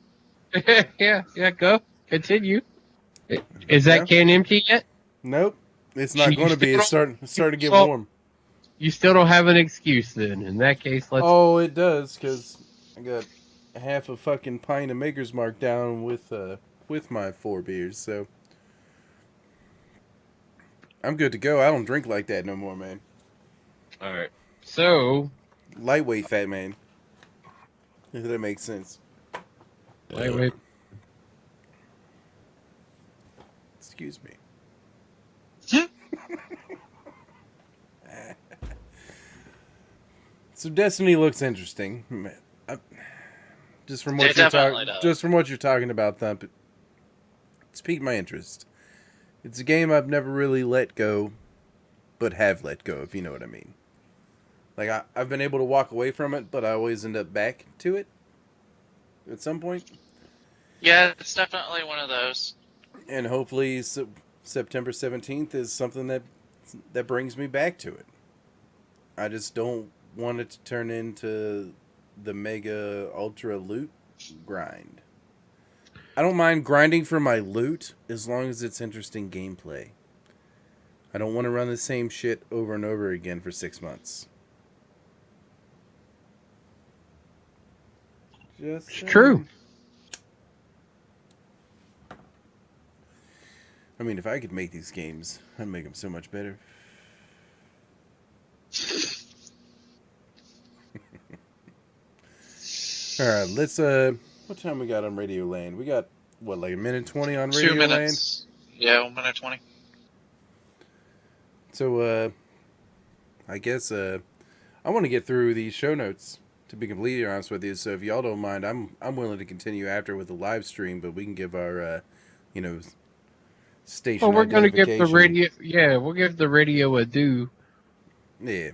yeah. Go continue. Is that can empty yet? Nope. It's not going to be. It's starting to get warm. you still don't have an excuse then. In that case, let's. Oh, it does, because I got half a fucking pint of Maker's Mark down with my 4 beers, so I'm good to go. I don't drink like that no more, man. All right. So, Lightweight fat man. If that makes sense. wait. Excuse me. So Destiny looks interesting. Just from what It you're definitely talking, does. just from what you're talking about, Thump, it's piqued my interest. It's a game I've never really let go, but have let go, if you know what I mean. Like I've been able to walk away from it, but I always end up back to it at some point. Yeah, it's definitely one of those. And hopefully September 17th is something that brings me back to it. I just don't want it to turn into the mega ultra loot grind. I don't mind grinding for my loot as long as it's interesting gameplay. I don't want to run the same shit over and over again for 6 months. Just It's true. I mean, if I could make these games, I'd make them so much better. All right, let's what time we got on Radio Land? We got what, like a minute 20 on Radio 2 minutes. Yeah, 1 minute 20. So I guess I want to get through these show notes, to be completely honest with you. So if y'all don't mind, I'm willing to continue after with the live stream, but we can give our station Well, we're going to give the identification. radio. Yeah, we'll give the radio a do. Yeah,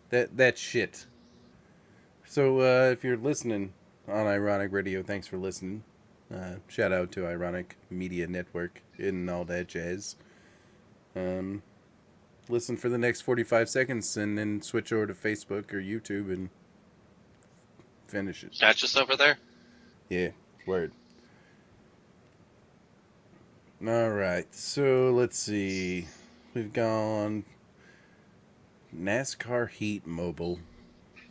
that shit. So if you're listening on Ironic Radio, thanks for listening. Shout out to Ironic Media Network and all that jazz. Listen for the next 45 seconds and then switch over to Facebook or YouTube and finish it. Catch us over there. Yeah, word. All right, so let's see. We've gone NASCAR Heat Mobile.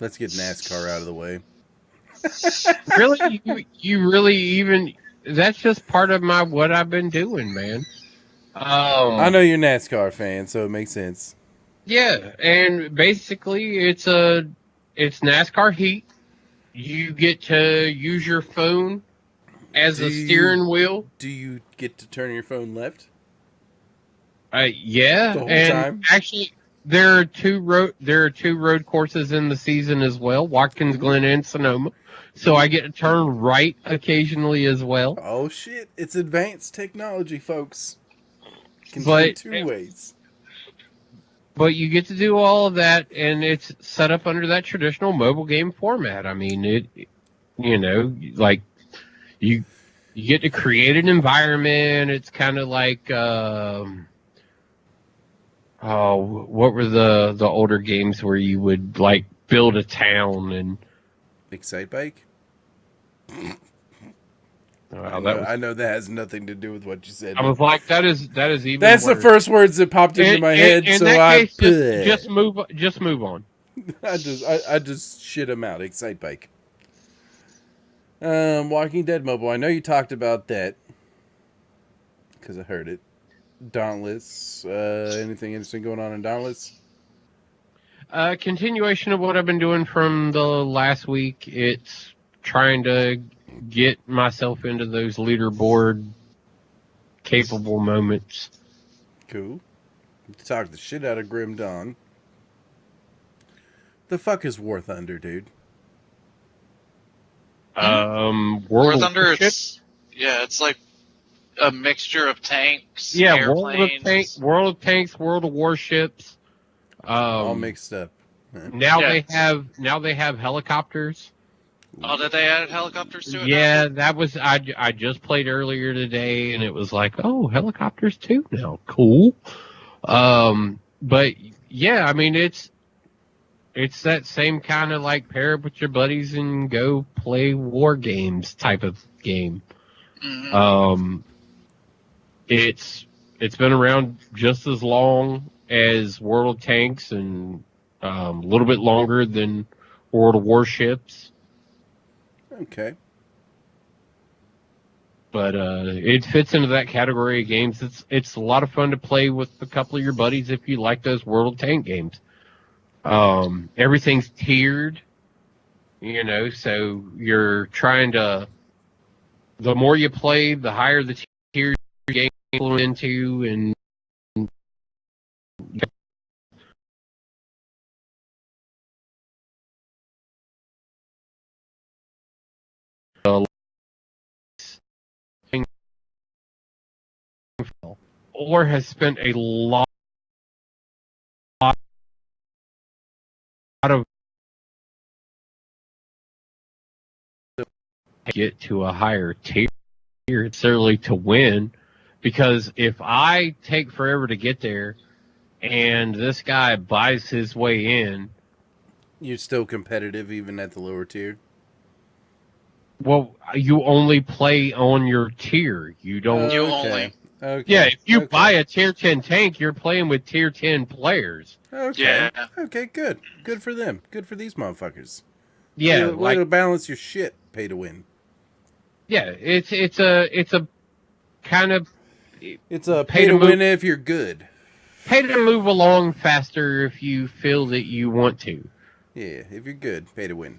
Let's get NASCAR out of the way. Really, you really even? That's just part of what I've been doing, man. I know you're a NASCAR fan, so it makes sense. Yeah, and basically it's NASCAR Heat. You get to use your phone as a steering wheel. Do you get to turn your phone left? Yeah, The whole and time? actually there are two road courses in the season as well, Watkins Glen and Sonoma. So I get to turn right occasionally as well. Oh shit! It's advanced technology, folks. Can do But- 2 ways. But you get to do all of that, and it's set up under that traditional mobile game format. I mean, like you get to create an environment. It's kind of like, what were the older games where you would like build a town and Excite Bike. wow, I know that has nothing to do with what you said. I was like, that is even. That's the worse. first words that popped into my head. In So that case, just move on. I just shit him out. Excite Bike. Walking Dead Mobile. I know you talked about that because I heard it. Dauntless. Anything interesting going on in Dauntless? Continuation of what I've been doing from the last week. It's trying to get myself into those leaderboard capable moments. Cool. Talk the shit out of Grim Dawn. The fuck is War Thunder, dude? War Thunder, it's like a mixture of tanks, airplanes. World of Tanks, World of Warships. All mixed up. Now they have helicopters. Oh, did they add helicopters to it? Yeah, now? that was I just played earlier today, and it was like, oh, helicopters too now, cool. But yeah, I mean it's that same kind of like pair up with your buddies and go play war games type of game. Mm-hmm. It's been around just as long as World of Tanks, and A little bit longer than World of Warships, Okay. but it fits into that category of games. It's a lot of fun to play with a couple of your buddies if you like those World of Tank games. Everything's tiered, so you're trying to. The more you play, the higher the tier you go into, and or has spent a lot of get to a higher tier necessarily to win, because if I take forever to get there and this guy buys his way in, You're still competitive even at the lower tier. well, you only play on your tier. You don't. You Okay. only. Okay. Yeah, if you okay. buy a tier 10 tank, you're playing with tier 10 players. Okay. Yeah. Okay. Good. Good for them. Good for these motherfuckers. Yeah, Way to balance your shit. Pay to win. yeah, it's a kind of It's a Pay pay to to move- win if you're good. pay to move along faster if you feel that you want to. Yeah, if you're good, pay to win.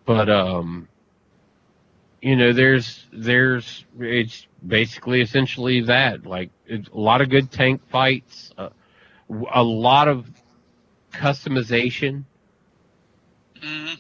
But there's it's basically essentially that, like, it's a lot of good tank fights, a lot of customization. Mhm.